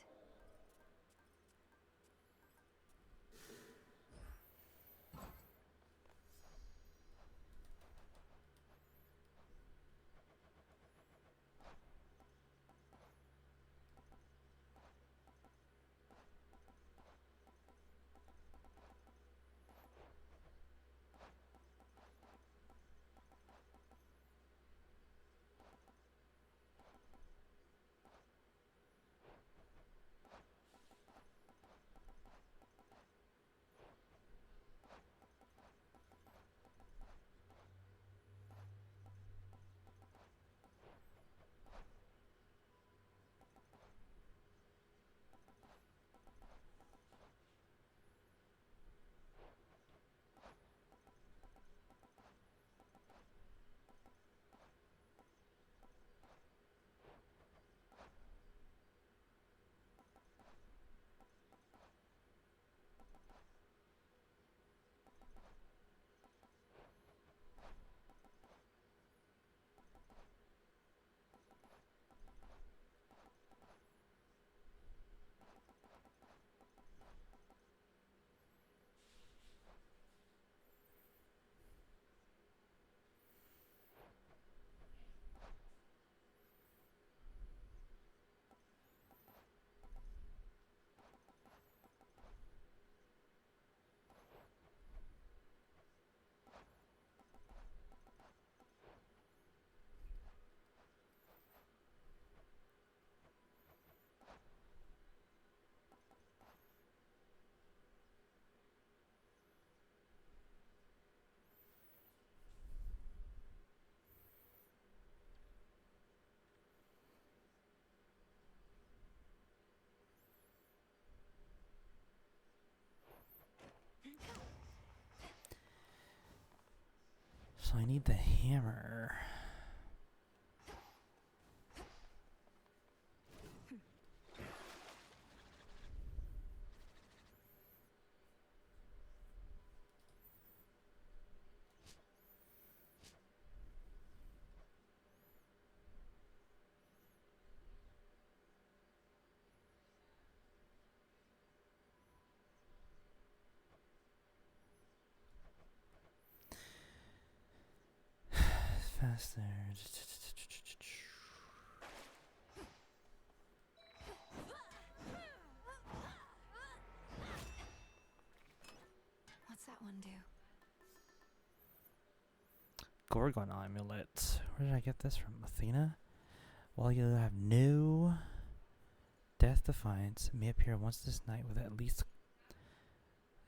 So I need the hammer. Faster. What's that one do? Gorgon amulet. Where did I get this from? Athena? While you have no death defiance, it may appear once this night with at least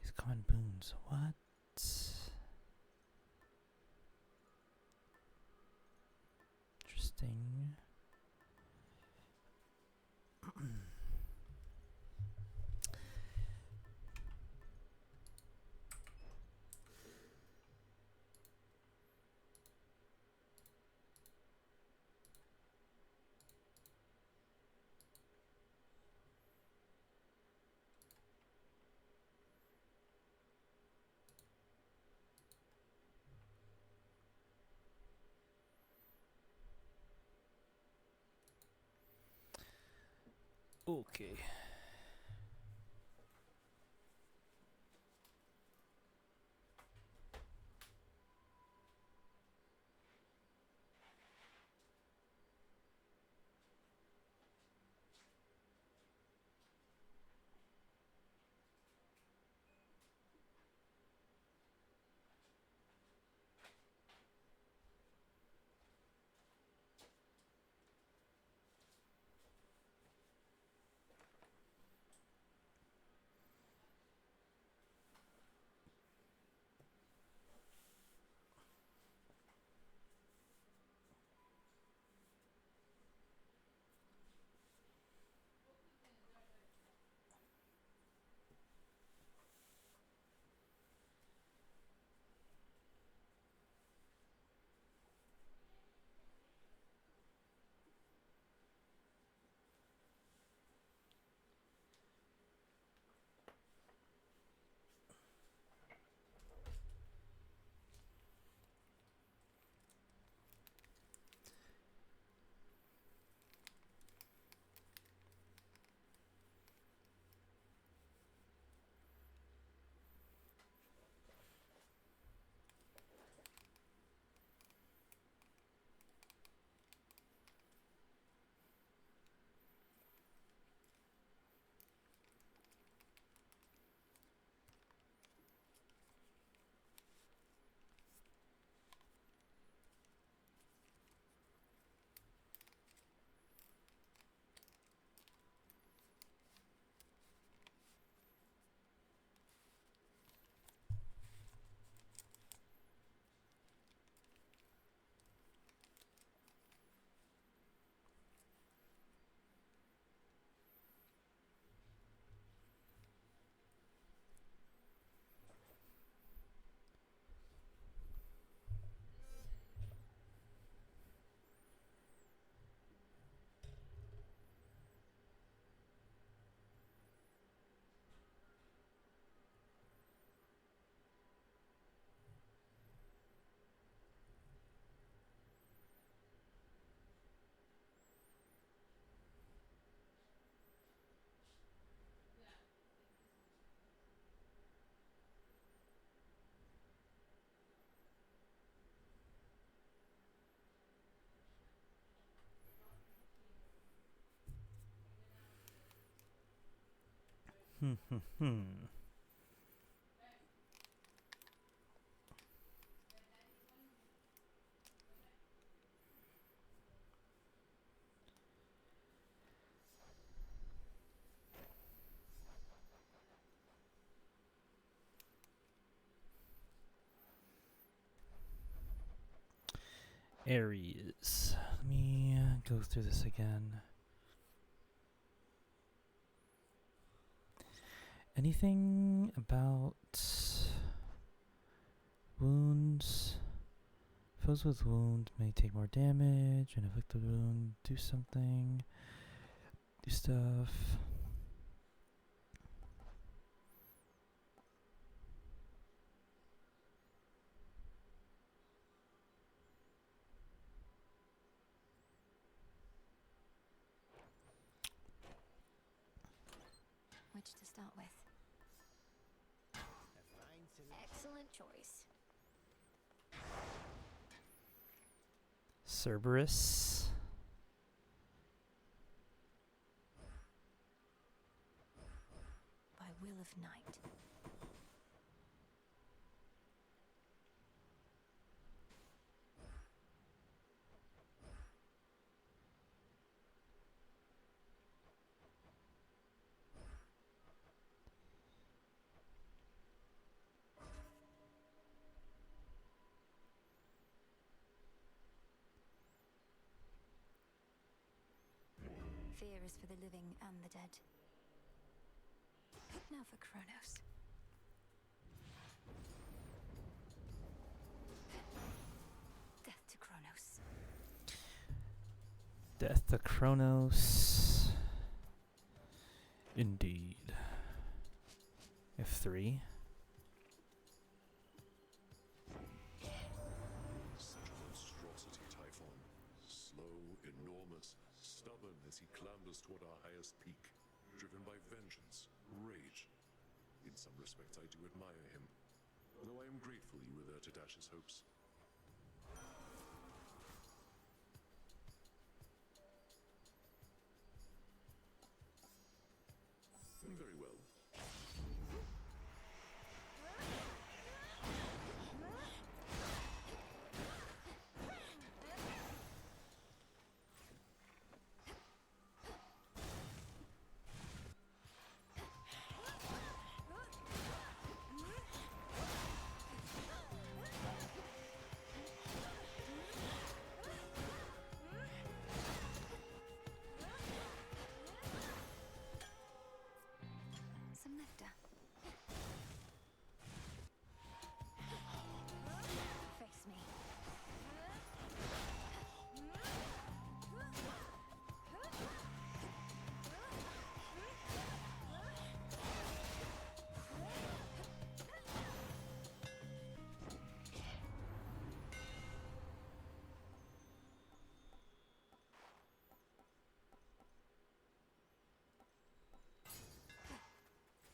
these common boons. What? Interesting. Okay. Aries. Let me go through this again. Anything about wounds? Foes with wound may take more damage and inflict the wound. Do something. Do stuff. Which to start with? Excellent choice. Cerberus. By will of night. Fear is for the living and the dead. Now for Kronos. Death to Kronos. Death to Kronos. Indeed. F3. Such a monstrosity, Typhon. Slow, enormous, stubborn as he clambers toward our highest peak, driven by vengeance, rage. In some respects, I do admire him, though I am grateful you were there to dash his hopes. Very well. Some nectar. Face me.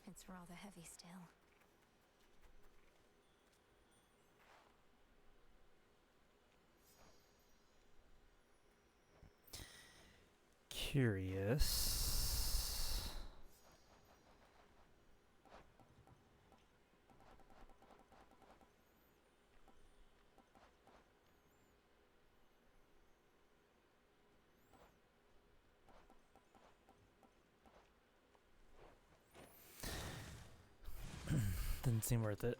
It's rather heavy still. Curious. Didn't seem worth it.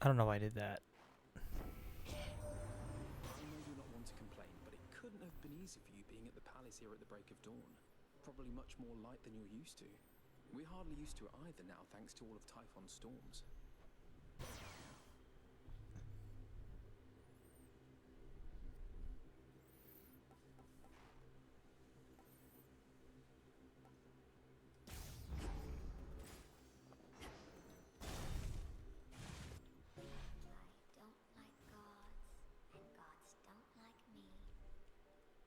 I don't know why I did that. I know you're not one to complain, but it couldn't have been easy for you being at the palace here at the break of dawn. Probably much more light than you're used to. We're hardly used to it either now, thanks to all of Typhon's storms.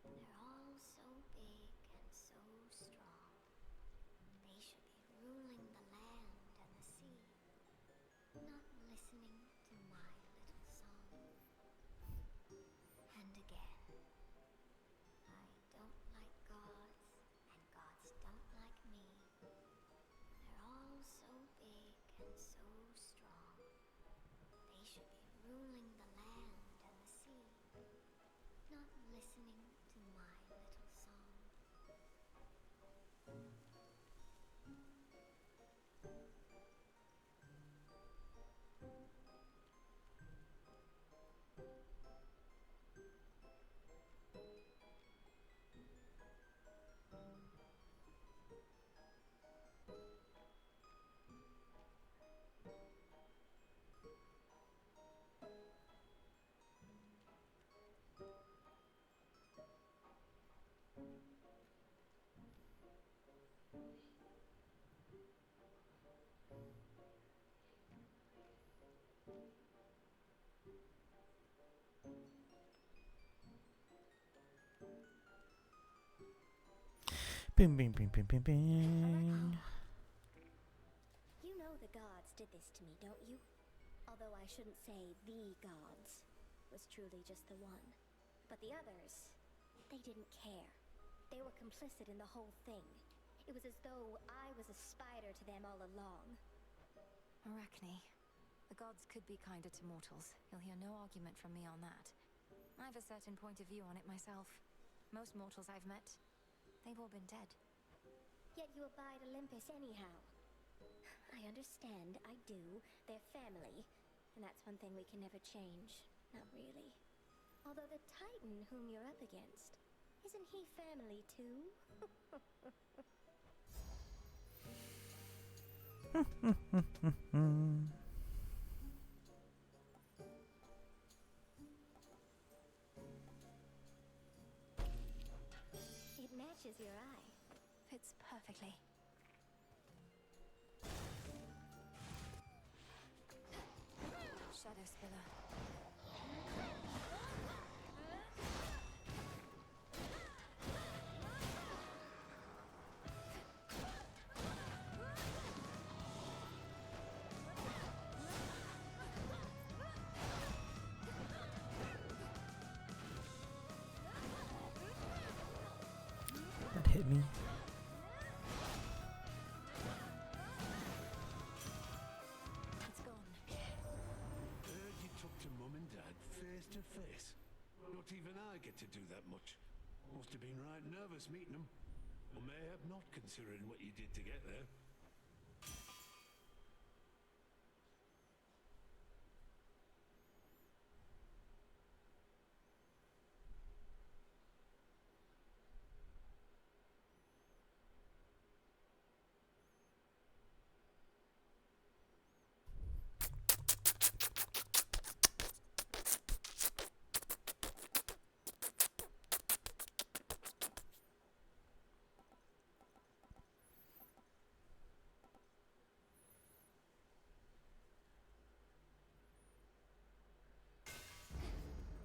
They're all so big and so strong. So strong. They should be ruling the land and the sea, not listening to my little song. Bing, bing, bing, bing, bing, bing. You know the gods did this to me, don't you? Although I shouldn't say the gods. Was truly just the one. But the others, they didn't care. They were complicit in the whole thing. It was as though I was a spider to them all along. Arachne, the gods could be kinder to mortals. You'll hear no argument from me on that. I have a certain point of view on it myself. Most mortals I've met, they've all been dead. Yet you abide Olympus anyhow. I understand, I do. They're family. And that's one thing we can never change. Not really. Although the Titan whom you're up against, isn't he family too? It matches your eye. Fits perfectly. Shadow Spiller. That hit me. It's gone. Heard you took to Mum and Dad face to face. Not even I get to do that much. Must have been right nervous meeting them. Or mayhap not, considering what you did to get there.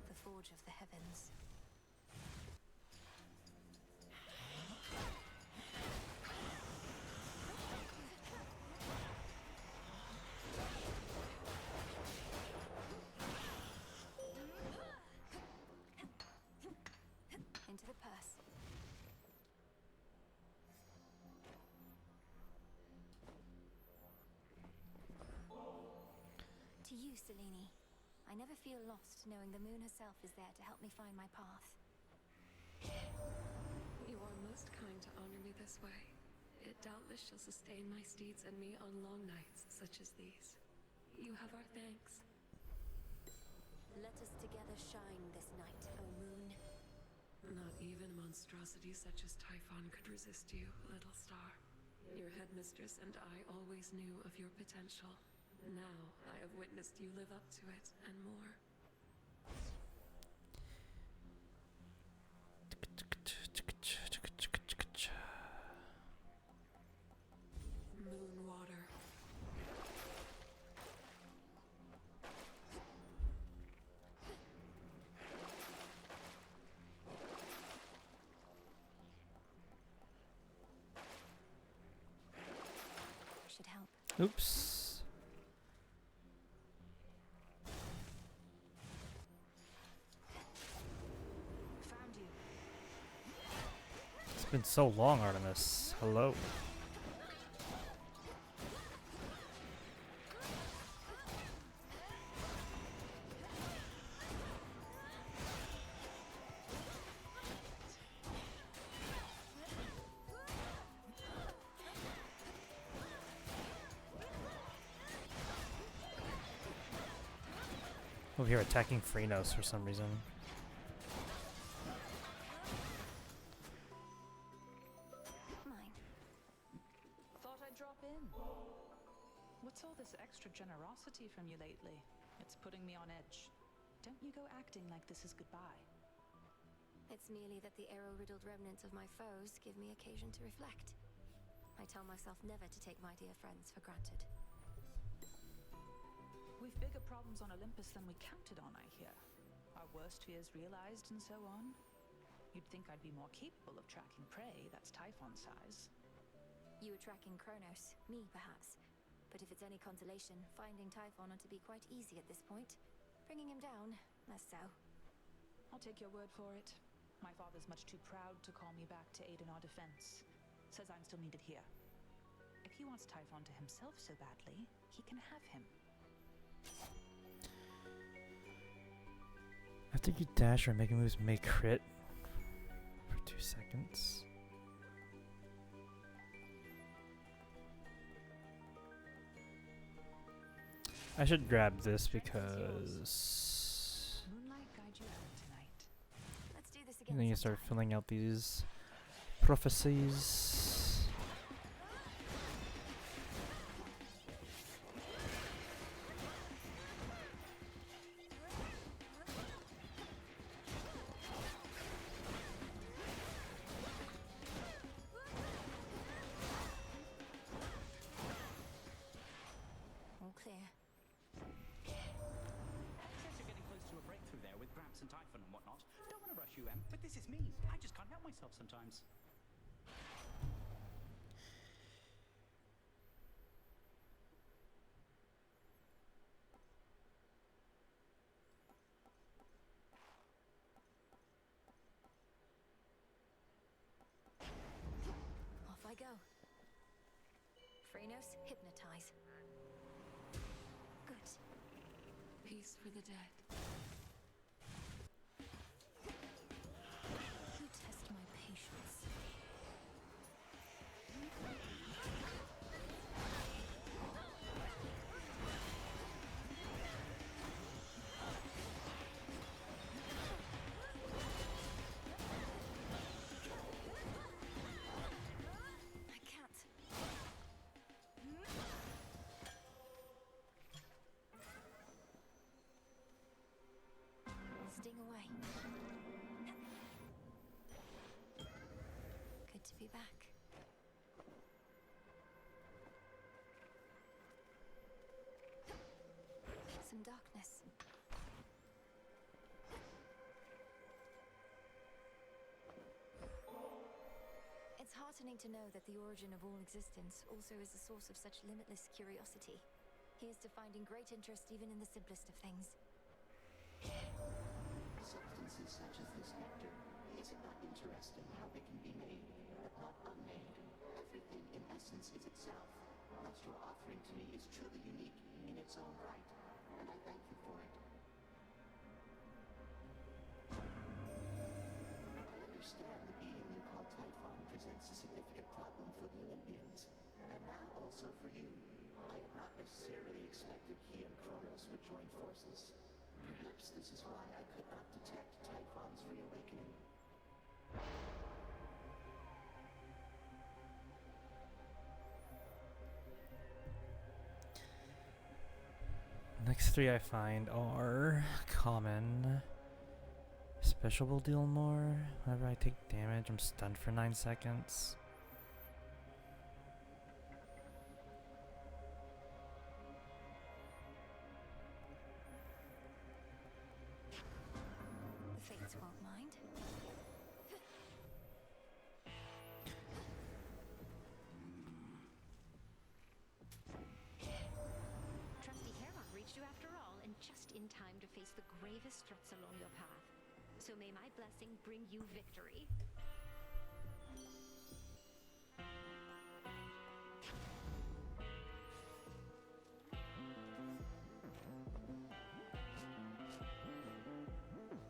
The Forge of the Heavens. Into the purse. To you, Selene. I never feel lost knowing the moon herself is there to help me find my path. You are most kind to honor me this way. It doubtless shall sustain my steeds and me on long nights such as these. You have our thanks. Let us together shine this night, O moon. Not even monstrosity such as Typhon could resist you, little star. Your headmistress and I always knew of your potential. Now I have witnessed you live up to it and more. Moon water. Should help. Oops. Found you. It's been so long, Artemis. Hello. Over here attacking Phrenos for some reason. Mine. Thought I'd drop in. What's all this extra generosity from you lately? It's putting me on edge. Don't you go acting like this is goodbye. It's merely that the arrow-riddled remnants of my foes give me occasion to reflect. I tell myself never to take my dear friends for granted. We've bigger problems on Olympus than we counted on, I hear. Our worst fears realized and so on. You'd think I'd be more capable of tracking prey that's Typhon size. You were tracking Kronos, me perhaps. But if it's any consolation, finding Typhon ought to be quite easy at this point. Bringing him down, less so. I'll take your word for it. My father's much too proud to call me back to aid in our defense. Says I'm still needed here. If he wants Typhon to himself so badly, he can have him. After you dash or make moves, make crit for 2 seconds. I should grab this because Moonlight guide you out tonight. Let's do this and again. then you start filling out these prophecies. All clear. Since you're getting close to a breakthrough there with Gramps and Typhon and whatnot, don't want to rush you, Em, but this is me. I just can't help myself sometimes. Off I go. Phrenos, hypnotize. Good. Peace for the dead. You test my patience. I can't. Sting away. Good to be back. Some darkness. It's heartening to know that the origin of all existence also is the source of such limitless curiosity. Here's to finding great interest even in the simplest of things. Substances such as this nectar, is it not interesting how they can be made, but not unmade? Everything in essence is itself. What you're offering to me is truly unique in its own right, and I thank you for it. I understand the being you call Typhon presents a significant problem for the Olympians, and now also for you. I had not necessarily expected he and Kronos would join forces. Perhaps this is why I could not detect Typhon's reawakening. Next 3 I find are common. Special will deal more. Whenever I take damage, I'm stunned for 9 seconds. The fates won't mind. Trusty Heron reached you after all, and just in time to face the gravest threats along your path. So may my blessing bring you victory.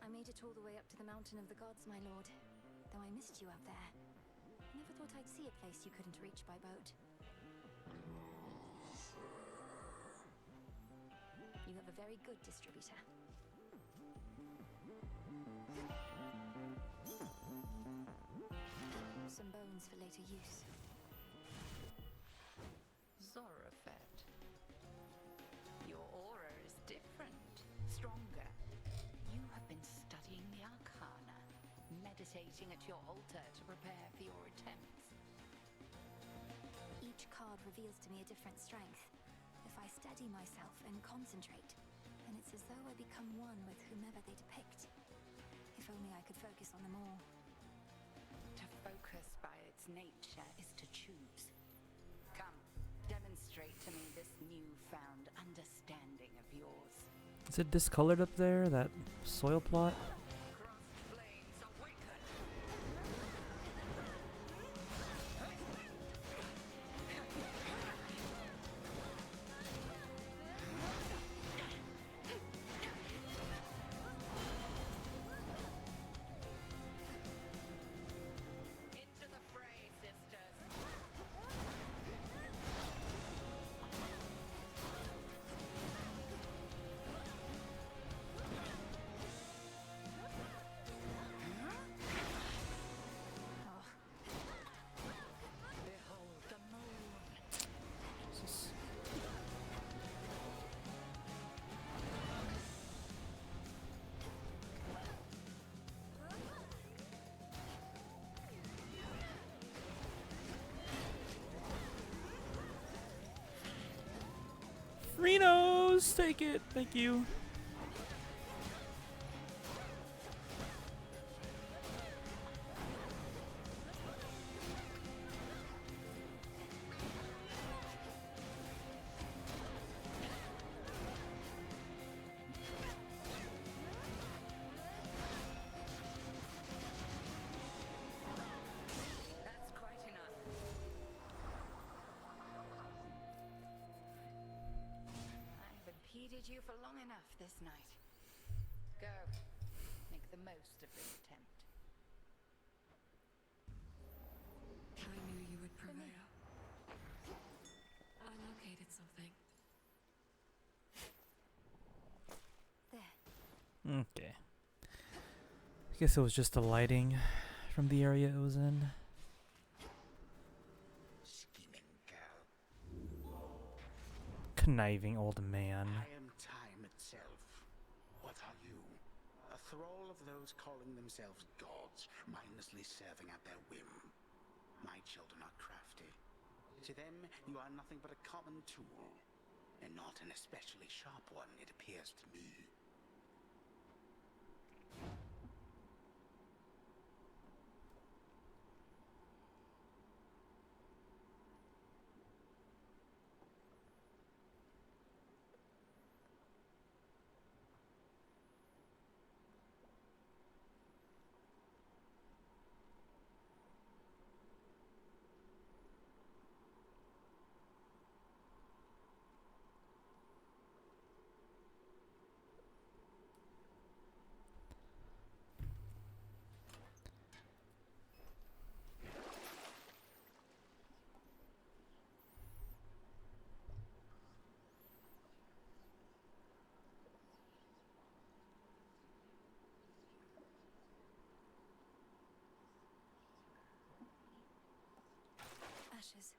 I made it all the way up to the Mountain of the Gods, my lord. Though I missed you up there. Never thought I'd see a place you couldn't reach by boat. You of a very good distributor. Some bones for later use. Zorafet. Your aura is different, stronger. You have been studying the Arcana, meditating at your altar to prepare for your attempts. Each card reveals to me a different strength. If I steady myself and concentrate, then it's as though I become one with whomever they depict. If only I could focus on them all. To focus by its nature is to choose. Come, demonstrate to me this newfound understanding of yours. Is it discolored up there, that soil plot? Reno's! Take it! Thank you. That's quite enough. I've impeded you for long enough this night. Go. Make the most of this attempt. I knew you would prevail. I located something. There. Okay. I guess it was just the lighting from the area it was in. Scheming girl. Conniving old man. I am time itself. What are you? A thrall of those calling themselves gods, mindlessly serving at their whim. My children are crafty. To them, you are nothing but a common tool, and not an especially sharp one, it appears to me. Ashes.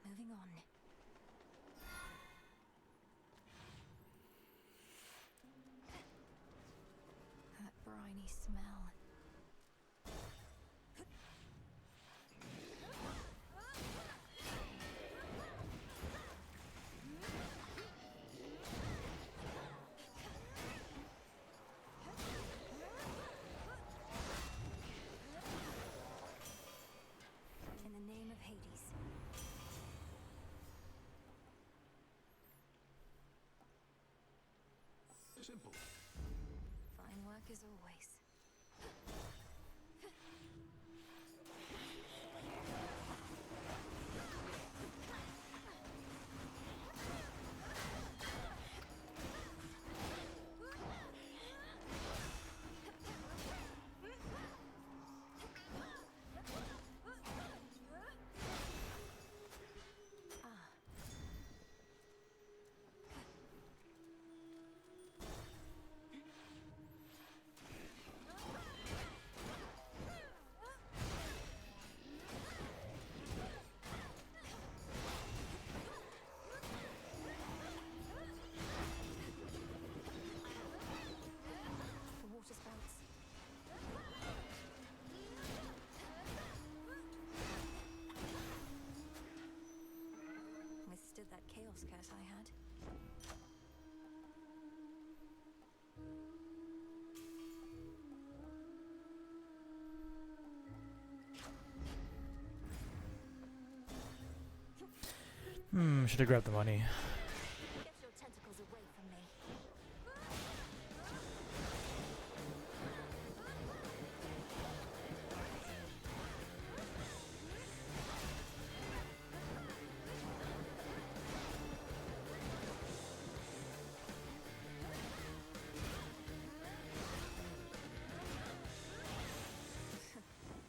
Moving on. That briny smell. In the name of Hades. Simple. Fine work as always. wolf's curse I had. Should have grabbed the money. Get your tentacles away from me.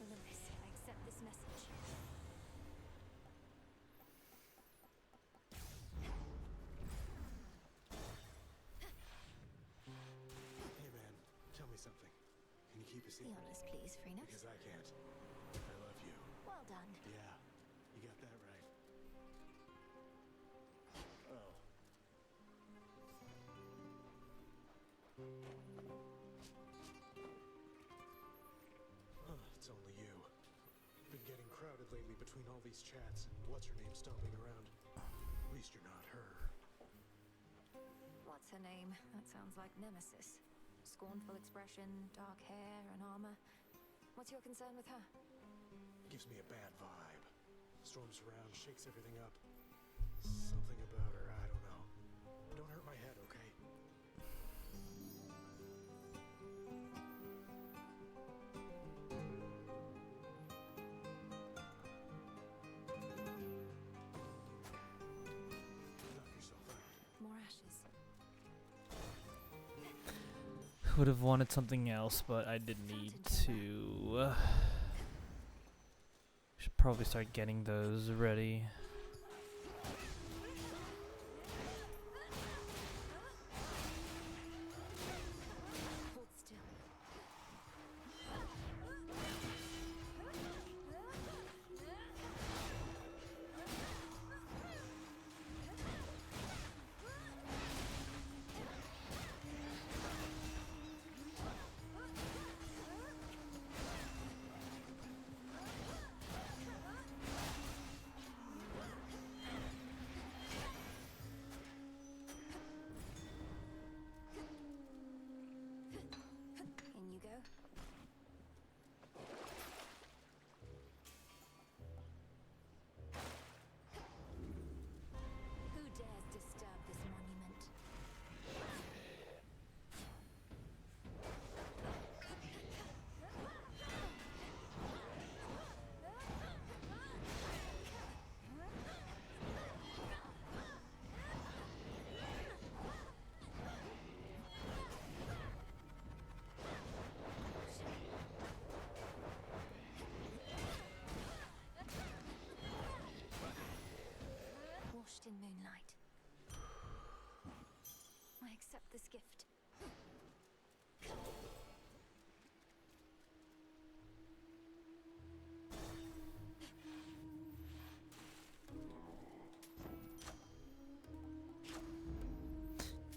Lewis, I accept this message. Hey man, tell me something. Can you keep a Be secret? honest, please, Freenos. Because I can't. I love you. Well done. Yeah, you got that right. Oh. Oh, it's only you. Been getting crowded lately between all these chats and what's her name stomping around. At least you're not her. What's her name? That sounds like Nemesis. Scornful expression, dark hair, and armor. What's your concern with her? Gives me a bad vibe. Storms around, shakes everything up. Something about her, I don't know. Don't hurt my head, okay? Knock yourself out. More ashes. Would have wanted something else, but I did need to. Should probably start getting those ready. Hold still. In you go. Who dares disturb this monument? Washed in moonlight. I accept this gift.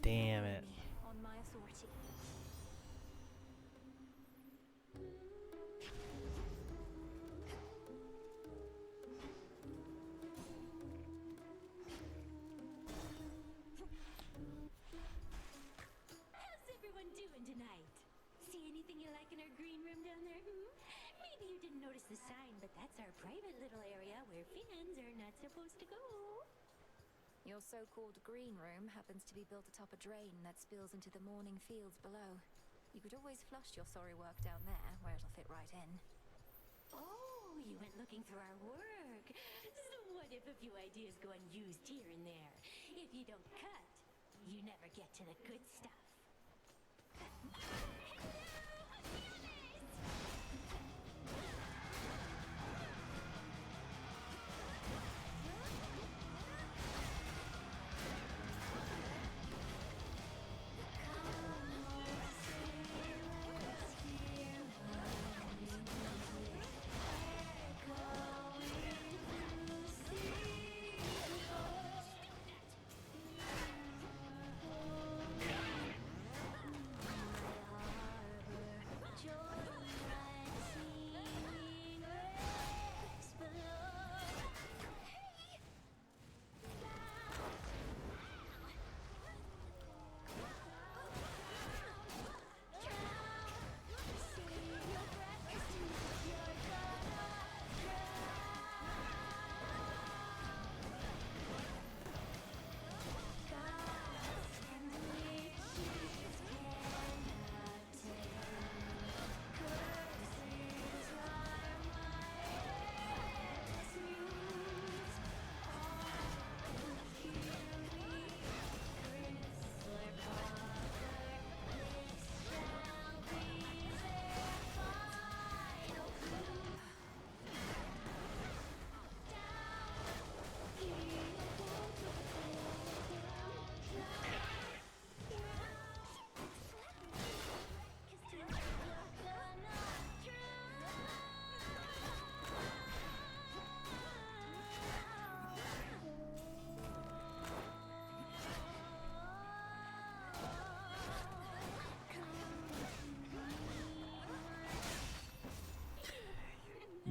Damn it. On my authority. How's everyone doing tonight? See anything you like in our green room down there? Maybe you didn't notice the sign, but that's our private little area where fans are not supposed to go. Your so-called green room happens to be built atop a drain that spills into the morning fields below. You could always flush your sorry work down there, where it'll fit right in. Oh, you went looking through our work. So what if a few ideas go unused here and there? If you don't cut, you never get to the good stuff.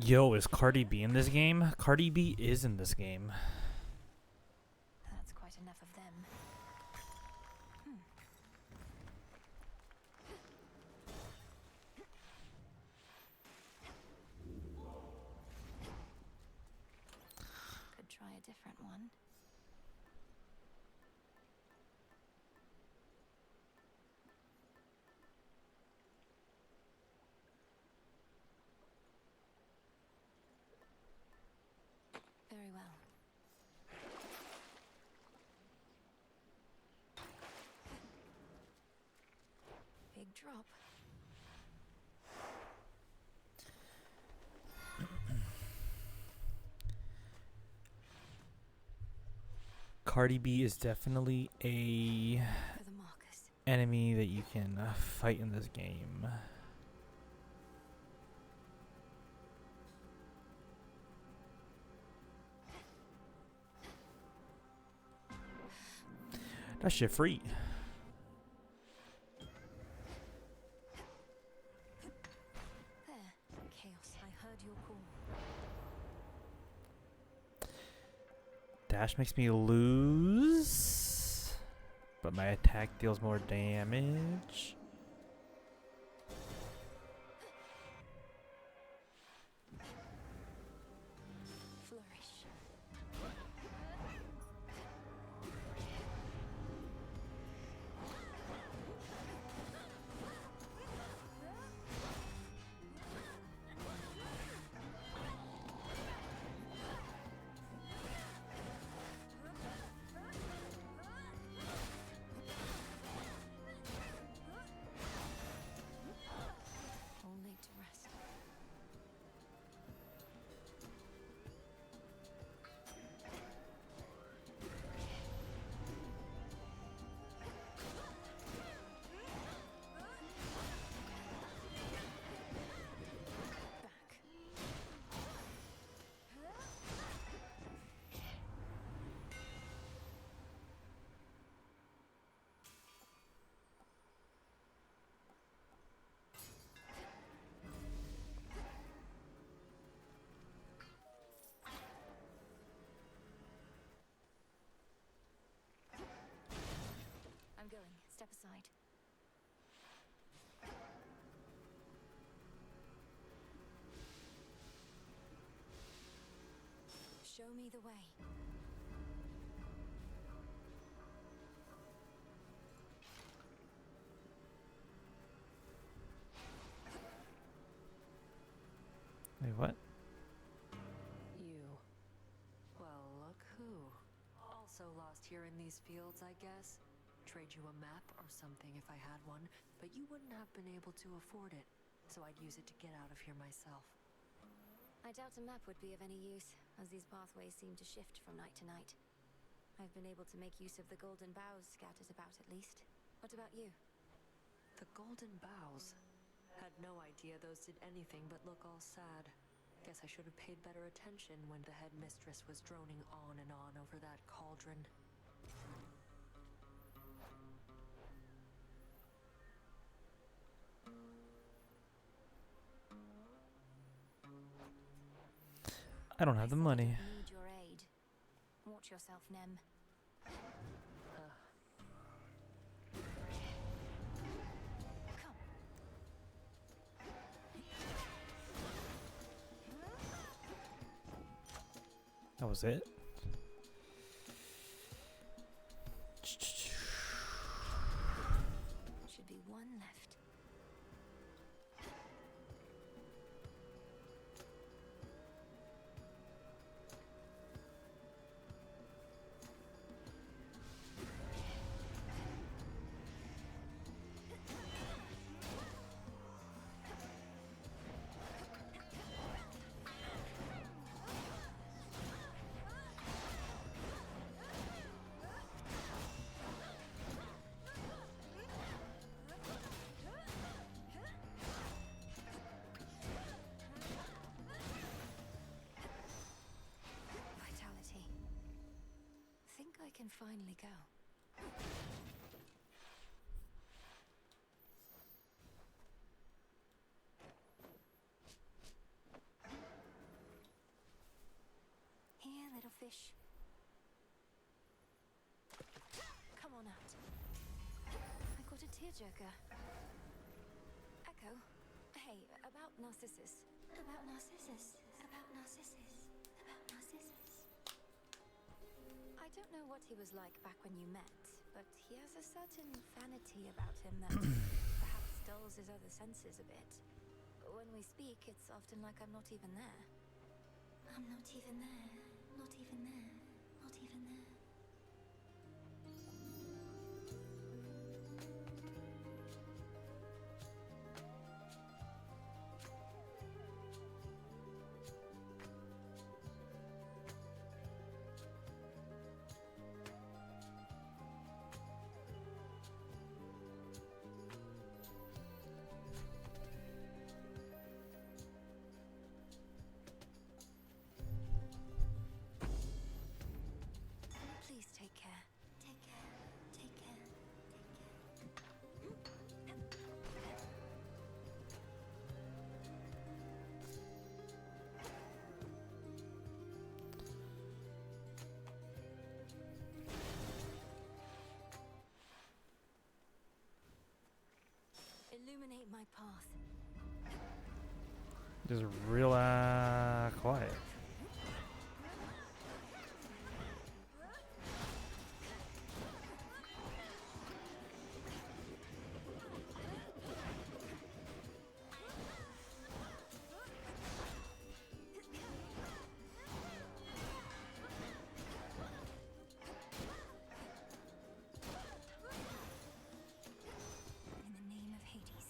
Yo, is Cardi B in this game? Cardi B is in this game. That's quite enough of them. Could try a different one. Very well. Big drop. Cardi B is definitely a enemy that you can fight in this game. That shit free. There. Chaos. I heard your call. Dash makes me lose, but my attack deals more damage. Flourish. Only to rest. I'm going. Step aside. Show me the way. Wait, what? You. Well, look who. Also lost here in these fields, I guess. Trade you a map or something if I had one, but you wouldn't have been able to afford it, so I'd use it to get out of here myself. I doubt a map would be of any use, as these pathways seem to shift from night to night. I've been able to make use of the golden boughs scattered about at least. What about you? The golden boughs. Had no idea those did anything but look all sad. Guess I should have paid better attention when the headmistress was droning on and on over that cauldron. I don't have the money. Need your aid. Watch yourself, Nem. That was it. Should be one left. I can finally go. little fish. Come on out. I got a tearjerker. Echo. Hey, about Narcissus. About Narcissus. About Narcissus. About Narcissus. I don't know what he was like back when you met, but he has a certain vanity about him that perhaps dulls his other senses a bit. When we speak, it's often like I'm not even there. I'm not even there. Not even there. Not even there. Please take care. Take care. Take care. Illuminate my path. Just real quiet. In the name of Hades.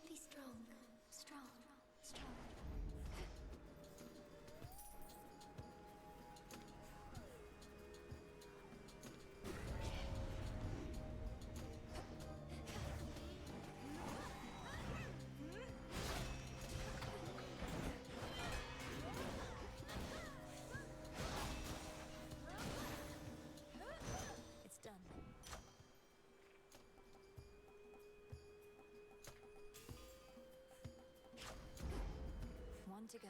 Be strong. Strong. Strong. It's done. One to go.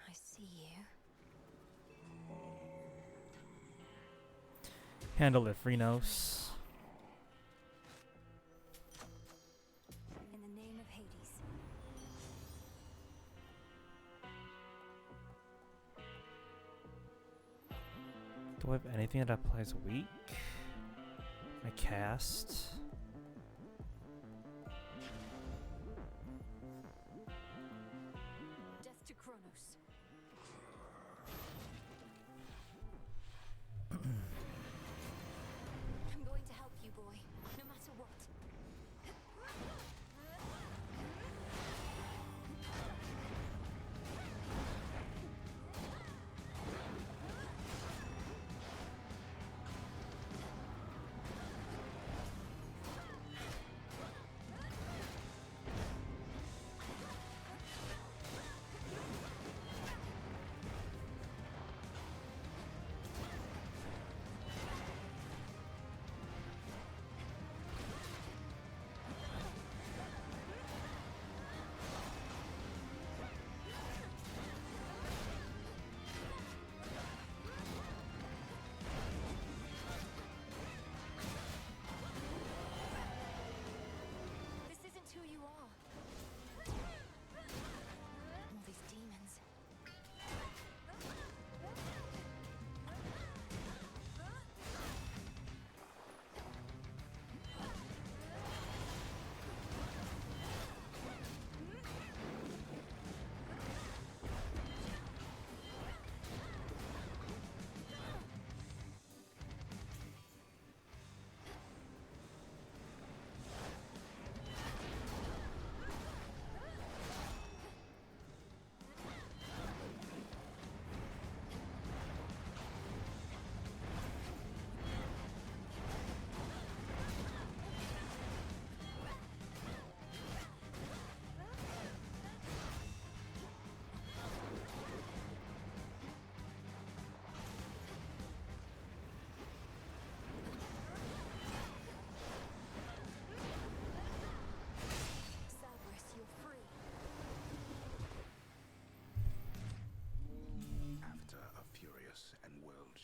I see you. Handle it, Freenos. In the name of Hades. Do I have anything that applies weak? I cast. Death to Kronos. I'm going to help you, boy, no matter what.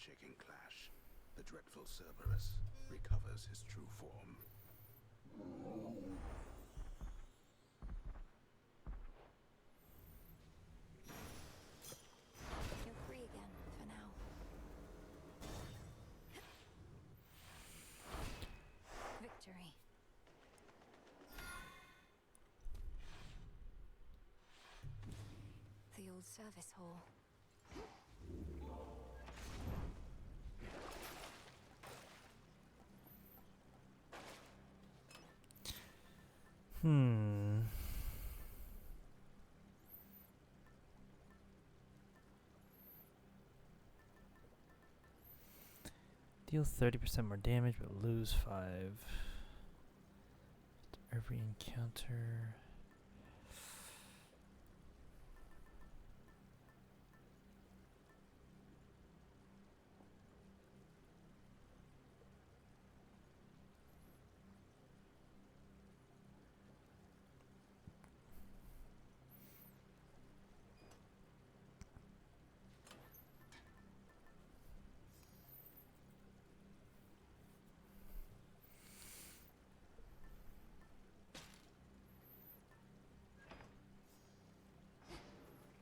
earth-shaking clash, the dreadful Cerberus recovers his true form. You're free again, for now. Victory. The old service hall. Deal 30% more damage, but lose 5. Every encounter.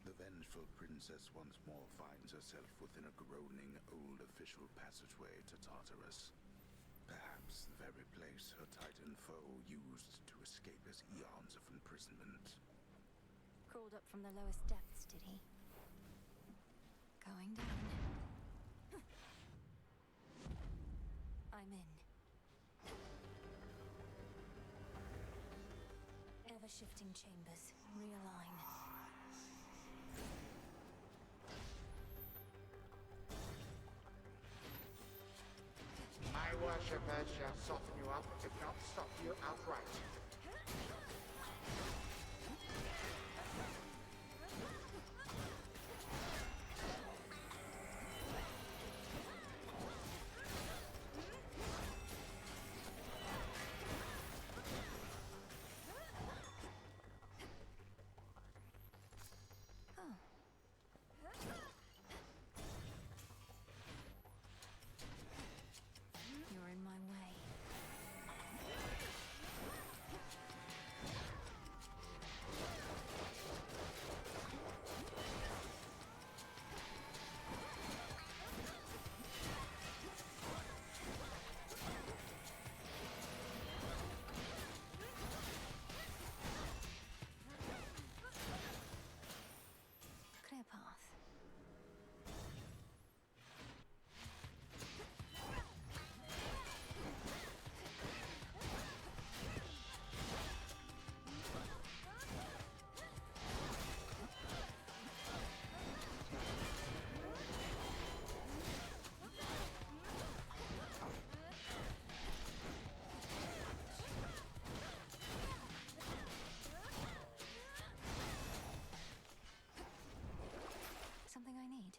The vengeful princess once more finds herself within a groaning old official passageway to Tartarus. Perhaps the very place her Titan foe used to escape his eons of imprisonment. Crawled up from the lowest depths, did he? Going down. I'm in. Ever-shifting chambers. Realign. My worshippers shall soften you up, if not stop you outright. You're in my way. Clear path. Something I need.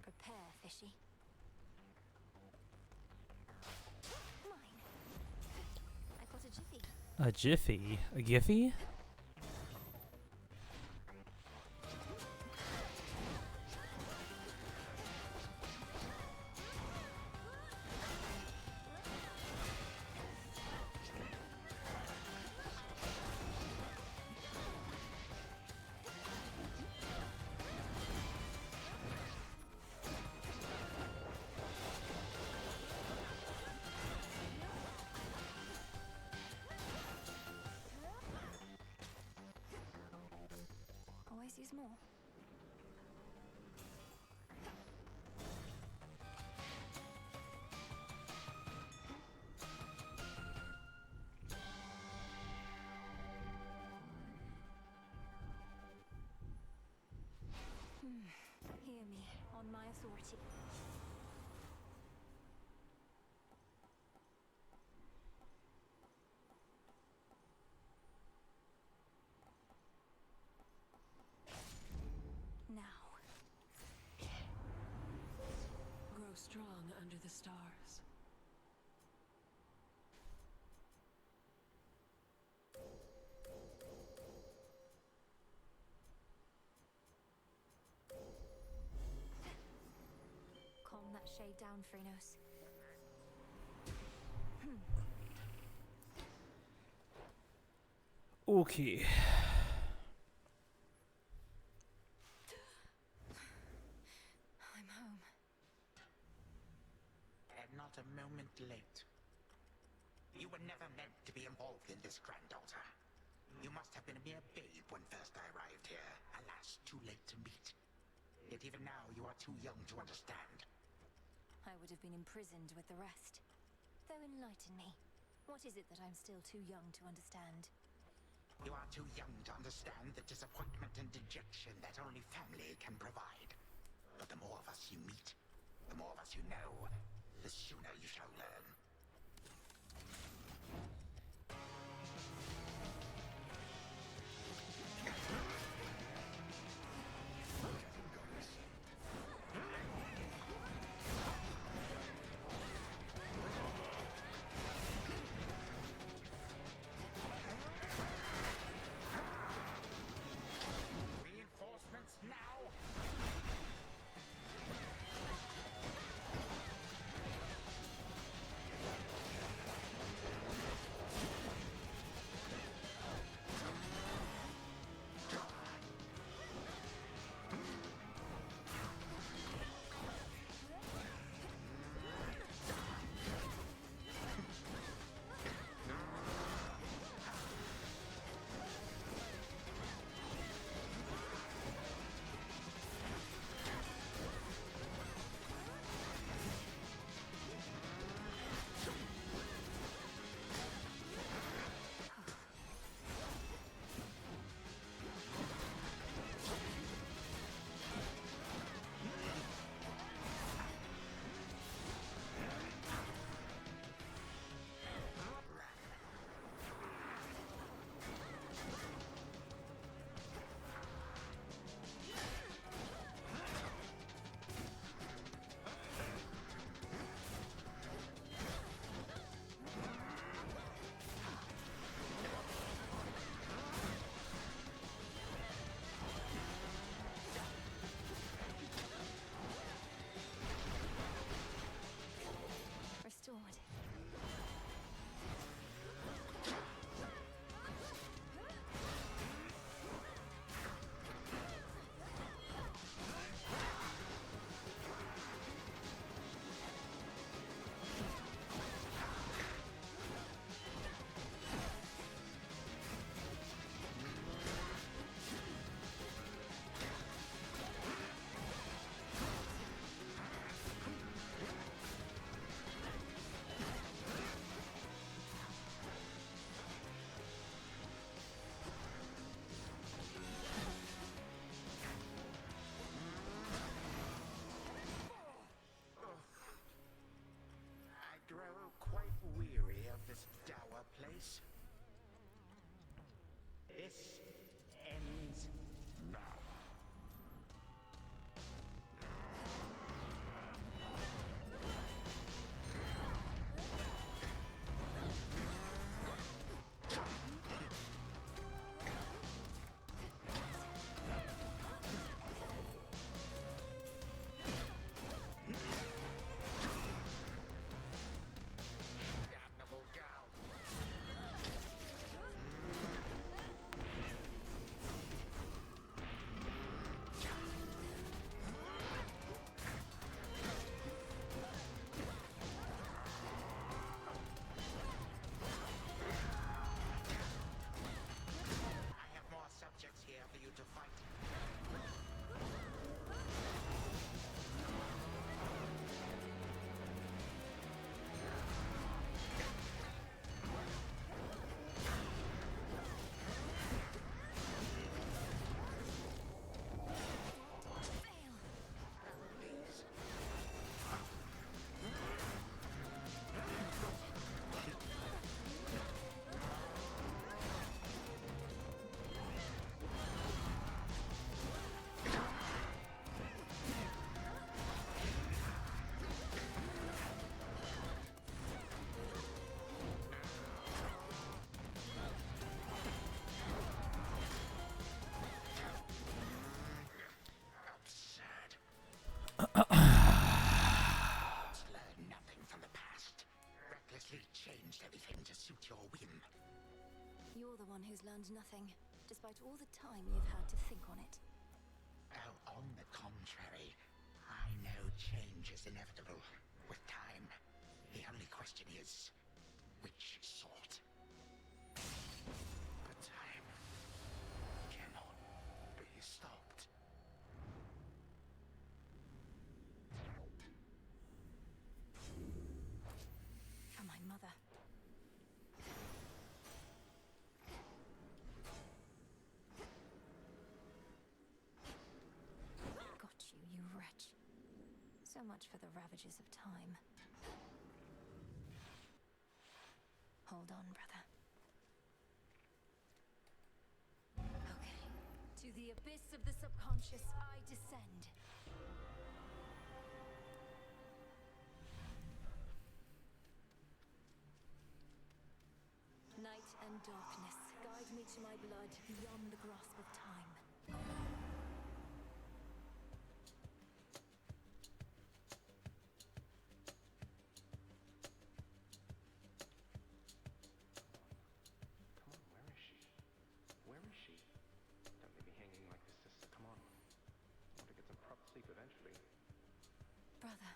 Prepare, fishy. Mine. I got a jiffy. A jiffy? A giffy? my authority. Now. Grow strong under the stars. Calm that shade down, Phrenos. Okay. I'm home. And not a moment late. You were never meant to be involved in this, granddaughter. You must have been a mere babe when first I arrived here. Alas, too late to meet. Yet even now, you are too young to understand. I would have been imprisoned with the rest. Though enlighten me. What is it that I'm still too young to understand? You are too young to understand the disappointment and dejection that only family can provide. But the more of us you meet, the more of us you know, the sooner you shall learn. Reinforcements now! Restored. I grow quite weary of this dour place. This ends now. Damnable gal. You're the one who's learned nothing, despite all the time you've had to think on it. Oh, on the contrary, I know change is inevitable with time. The only question is, which sort? But time cannot be stopped. For my mother. Got you, you wretch. So much for the ravages of time. Hold on, brother. Okay. To the abyss of the subconscious, I descend. Night and darkness, guide me to my blood beyond the grasp of time. Come on, where is she? Where is she? Don't leave me hanging like this, sister. Come on. I want to get some proper sleep eventually. Brother.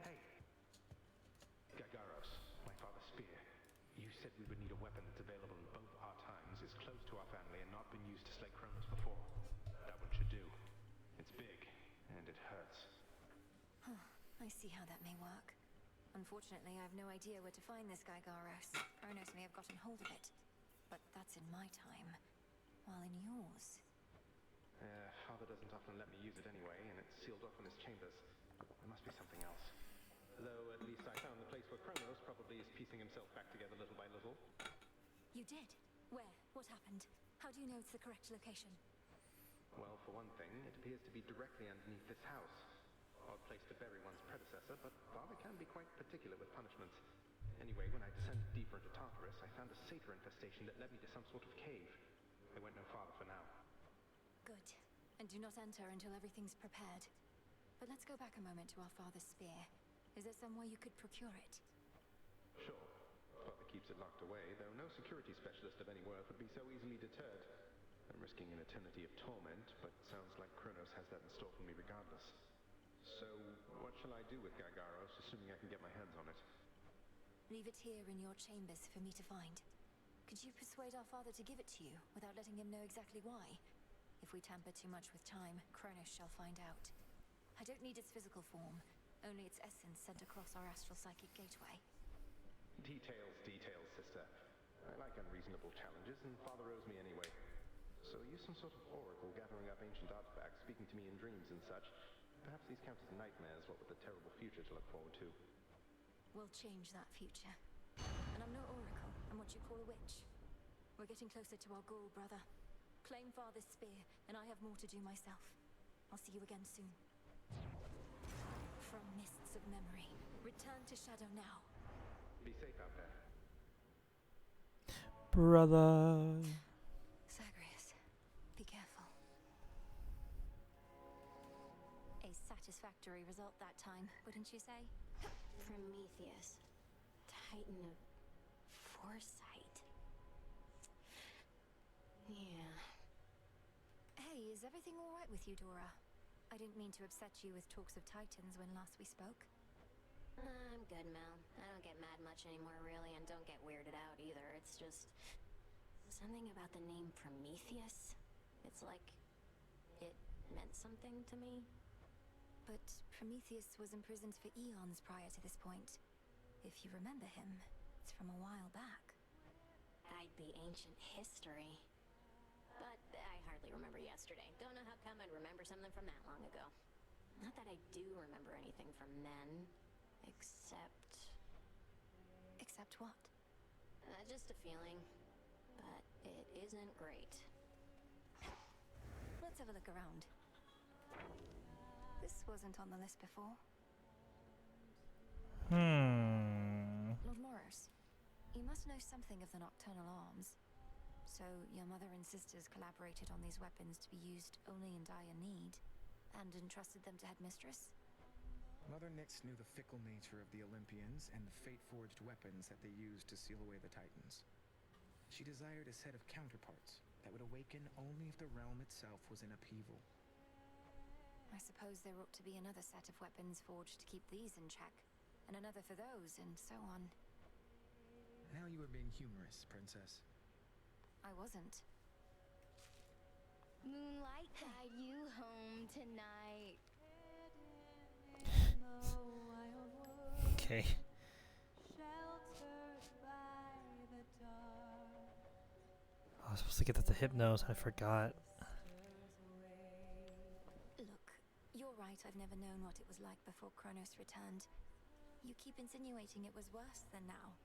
Hey! Gagaros, my father's spear. You said we would need a weapon that's available in both our times, is close to our family, and not been used to slay Kronos before. That one should do. It's big, and it hurts. Huh. I see how that may work. Unfortunately, I have no idea where to find this guy Garos. Kronos may have gotten hold of it. But that's in my time. While in yours... Father doesn't often let me use it anyway, and it's sealed off in his chambers. There must be something else. Though at least I found the place where Kronos probably is piecing himself back together little by little. You did? Where? What happened? How do you know it's the correct location? Well, for one thing, it appears to be directly underneath this house. Odd place to bury one's predecessor, but Father can be quite particular with punishments. Anyway, when I descended deeper into Tartarus, I found a satyr infestation that led me to some sort of cave. I went no farther for now. Good. And do not enter until everything's prepared. But let's go back a moment to our father's spear. Is there somewhere you could procure it? Sure. Father keeps it locked away, though no security specialist of any worth would be so easily deterred. I'm risking an eternity of torment, but sounds like Kronos has that in store for me regardless. So, what shall I do with Gagaros, assuming I can get my hands on it? Leave it here in your chambers for me to find. Could you persuade our father to give it to you, without letting him know exactly why? If we tamper too much with time, Kronos shall find out. I don't need its physical form, only its essence sent across our astral psychic gateway. Details, sister. I like unreasonable challenges, and Father owes me anyway. So use some sort of oracle gathering up ancient artifacts, speaking to me in dreams and such. Perhaps these count as nightmares, what with the terrible future to look forward to. We'll change that future. And I'm no oracle, I'm what you call a witch. We're getting closer to our goal, brother. Claim Father's spear, and I have more to do myself. I'll see you again soon. From mists of memory, return to Shadow now. Be safe out there. Brother. Zagreus, be careful. A satisfactory result that time, wouldn't you say? Prometheus, Titan of foresight. Yeah. Hey, is everything alright with you, Dora? I didn't mean to upset you with talks of Titans when last we spoke. I'm good, Mel. I don't get mad much anymore, really, and don't get weirded out either. It's just... something about the name Prometheus. It's like... it meant something to me. But Prometheus was imprisoned for eons prior to this point. If you remember him, it's from a while back. I'd be ancient history. But I hardly remember yesterday. Don't know how come I'd remember something from that long ago. Not that I do remember anything from then, except... Except what? Just a feeling. But it isn't great. Let's have a look around. This wasn't on the list before. Lord Morris, you must know something of the Nocturnal Arms. So, your mother and sisters collaborated on these weapons to be used only in dire need, and entrusted them to Headmistress? Mother Nyx knew the fickle nature of the Olympians and the fate-forged weapons that they used to seal away the Titans. She desired a set of counterparts that would awaken only if the realm itself was in upheaval. I suppose there ought to be another set of weapons forged to keep these in check, and another for those, and so on. Now you are being humorous, Princess. I wasn't. Moonlight guide you home tonight. Okay. I was supposed to get that to Hypnos, I forgot. Look, you're right, I've never known what it was like before Kronos returned. You keep insinuating it was worse than now.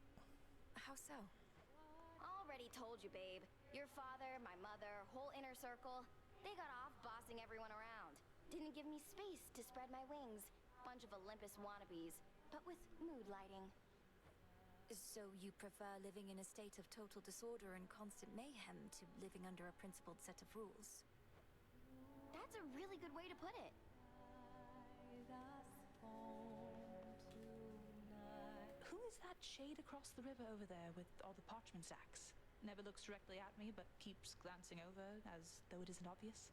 How so? Already told you, babe. Your father, my mother, whole inner circle, they got off bossing everyone around. Didn't give me space to spread my wings. Bunch of Olympus wannabes, but with mood lighting. So you prefer living in a state of total disorder and constant mayhem to living under a principled set of rules? That's a really good way to put it. Who is that shade across the river over there with all the parchment sacks? Never looks directly at me, but keeps glancing over as though it isn't obvious.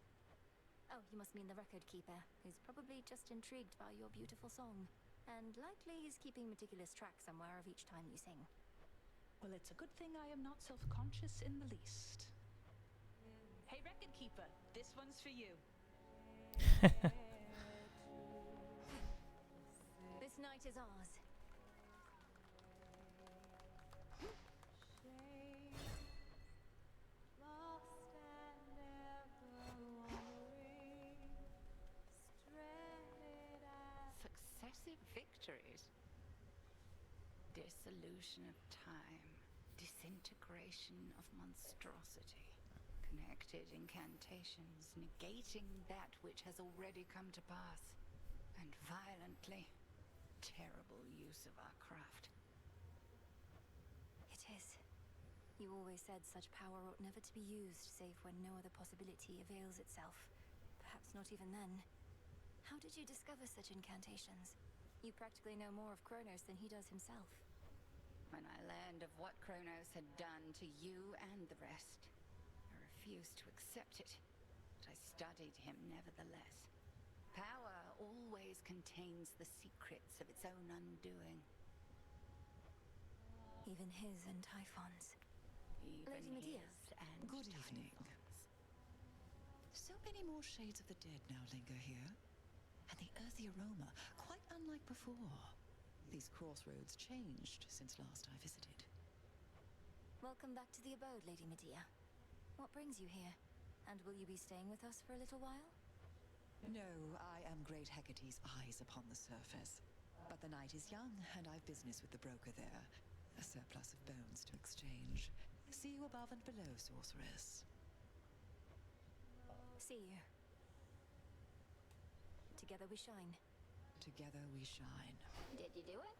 Oh, you must mean the record keeper, who's probably just intrigued by your beautiful song. And likely he's keeping meticulous track somewhere of each time you sing. Well, it's a good thing I am not self-conscious in the least. Hey, record keeper, this one's for you. This night is ours. Successive victories. Dissolution of time. Disintegration of monstrosity. Connected incantations, negating that which has already come to pass. And violently, terrible use of our craft. It is. You always said such power ought never to be used, save when no other possibility avails itself. Perhaps not even then. How did you discover such incantations? You practically know more of Kronos than he does himself. When I learned of what Kronos had done to you and the rest, I refused to accept it, but I studied him nevertheless. Power always contains the secrets of its own undoing. Even his and Typhon's. Even Lady Medea. his and Good evening. So many more shades of the dead now linger here, and the earthy aroma, quite unlike before. These crossroads changed since last I visited. Welcome back to the abode, Lady Medea. What brings you here? And will you be staying with us for a little while? No, I am Great Hecate's eyes upon the surface. But the night is young, and I've business with the broker there. A surplus of bones to exchange. See you above and below, sorceress. See you. Together we shine. Together we shine. Did you do it?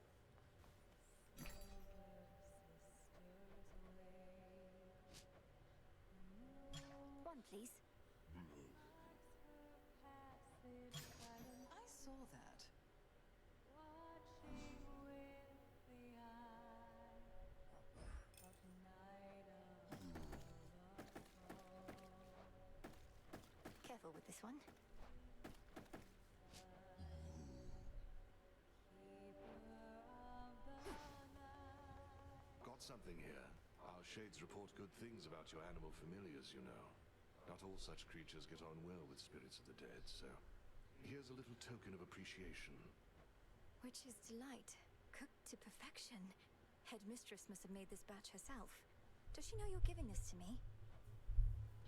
One, please. I saw that. Careful with this one. Got something here. Our shades report good things about your animal familiars, you know. Not all such creatures get on well with spirits of the dead, so here's a little token of appreciation. Witch's delight. Cooked to perfection. Headmistress must have made this batch herself. Does she know you're giving this to me?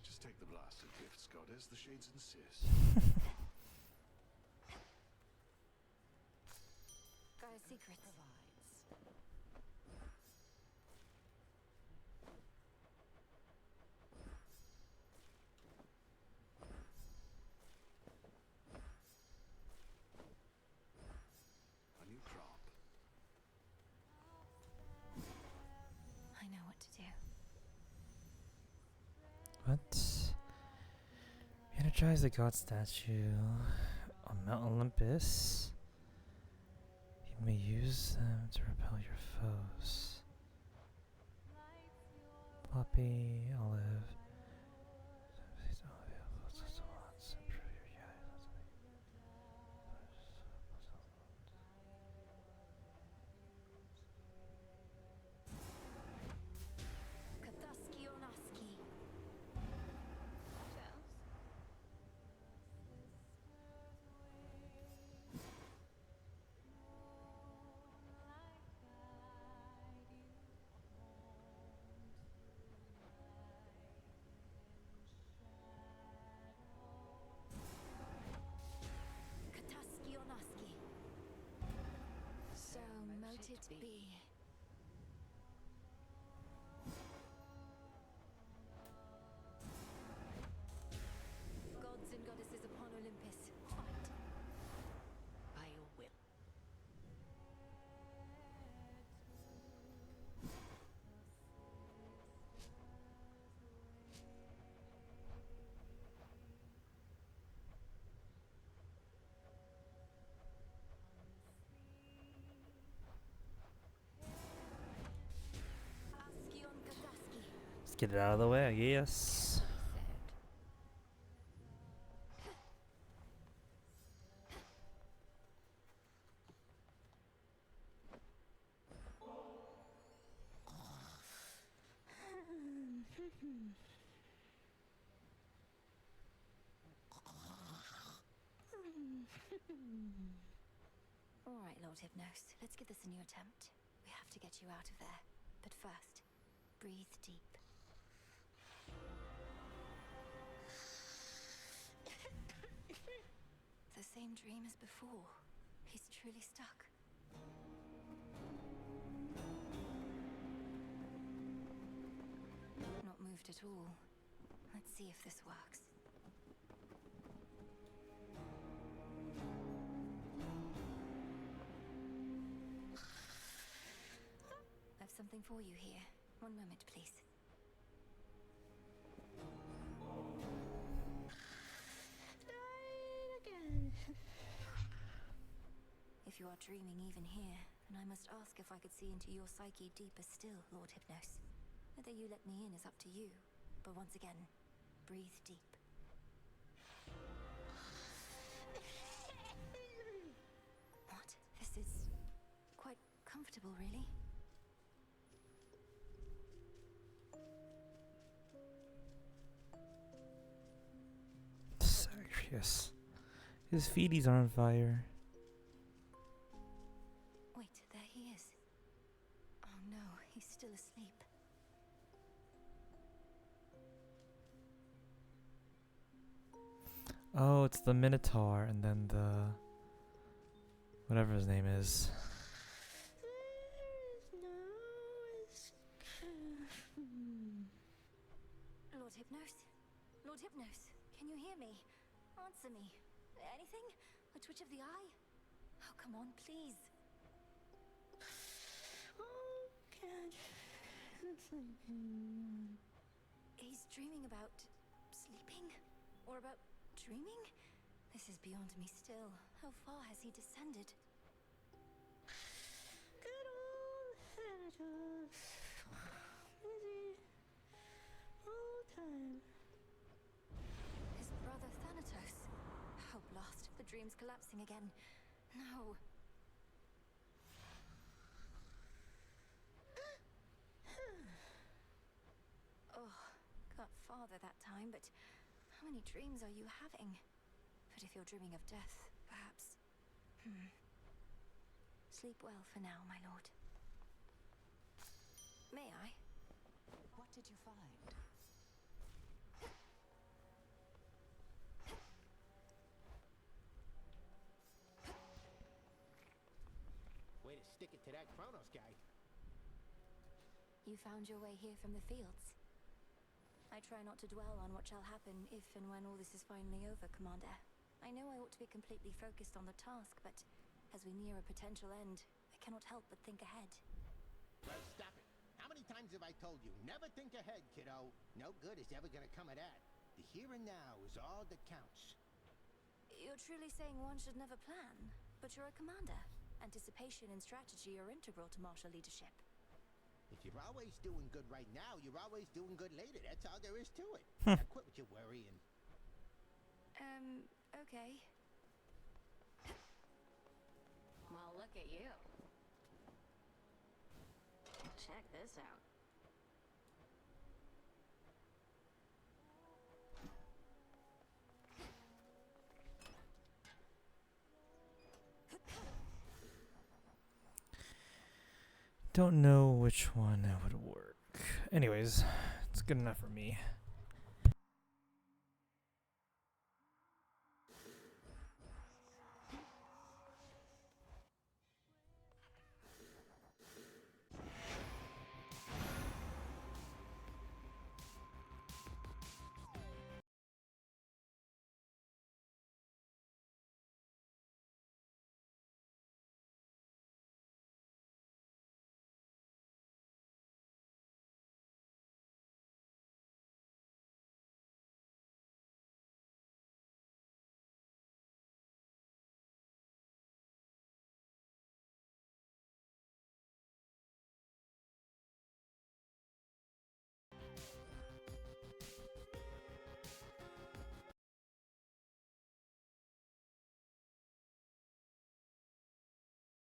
Just take the blasted gifts, goddess. The shades insist. Gaia's secrets. A new crop. I know what to do. What? Energize the god statue on Mount Olympus. You may use them to repel your foes. Poppy, olive. Kathaski Onaski. Kathaski Onaski. So mote it be. Gods and goddesses upon Olympus, fight. By your will. Askion Kathaski. Let's get it out of the way, I guess. All right, Lord Hypnos, let's give this a new attempt. We have to get you out of there. But first, breathe deep. The same dream as before. He's truly stuck. Not moved at all. Let's see if this works. I've something for you here. One moment, please. If you are dreaming even here, then I must ask if I could see into your psyche deeper still, Lord Hypnos. Whether you let me in is up to you, but once again, breathe deep. What? This is quite comfortable, really. Sacrius. His feeties are on fire. Wait, there he is. Oh no, he's still asleep. Oh, it's the Minotaur and then the... whatever his name is. Lord Hypnos? Lord Hypnos, can you hear me? Answer me. Anything? A twitch of the eye? Oh, come on, please. He's dreaming about sleeping? Or about dreaming? This is beyond me still. How far has he descended? Good old Thanatos. Busy all time. His brother Thanatos. Oh, blast. The dream's collapsing again. No. Oh, got farther that time, but how many dreams are you having? But if you're dreaming of death, perhaps... Sleep well for now, my lord. May I? What did you find? Way to stick it to that Kronos guy. You found your way here from the fields. I try not to dwell on what shall happen if and when all this is finally over, Commander. I know I ought to be completely focused on the task, but as we near a potential end, I cannot help but think ahead. Well, stop it. How many times have I told you? Never think ahead, kiddo. No good is ever gonna come of that. The here and now is all that counts. You're truly saying one should never plan, but you're a commander. Anticipation and strategy are integral to martial leadership. If you're always doing good right now, you're always doing good later. That's all there is to it. Hmm. Now quit with your worrying. Okay. Well, look at you. Check this out. Don't know which one would work. Anyways, it's good enough for me.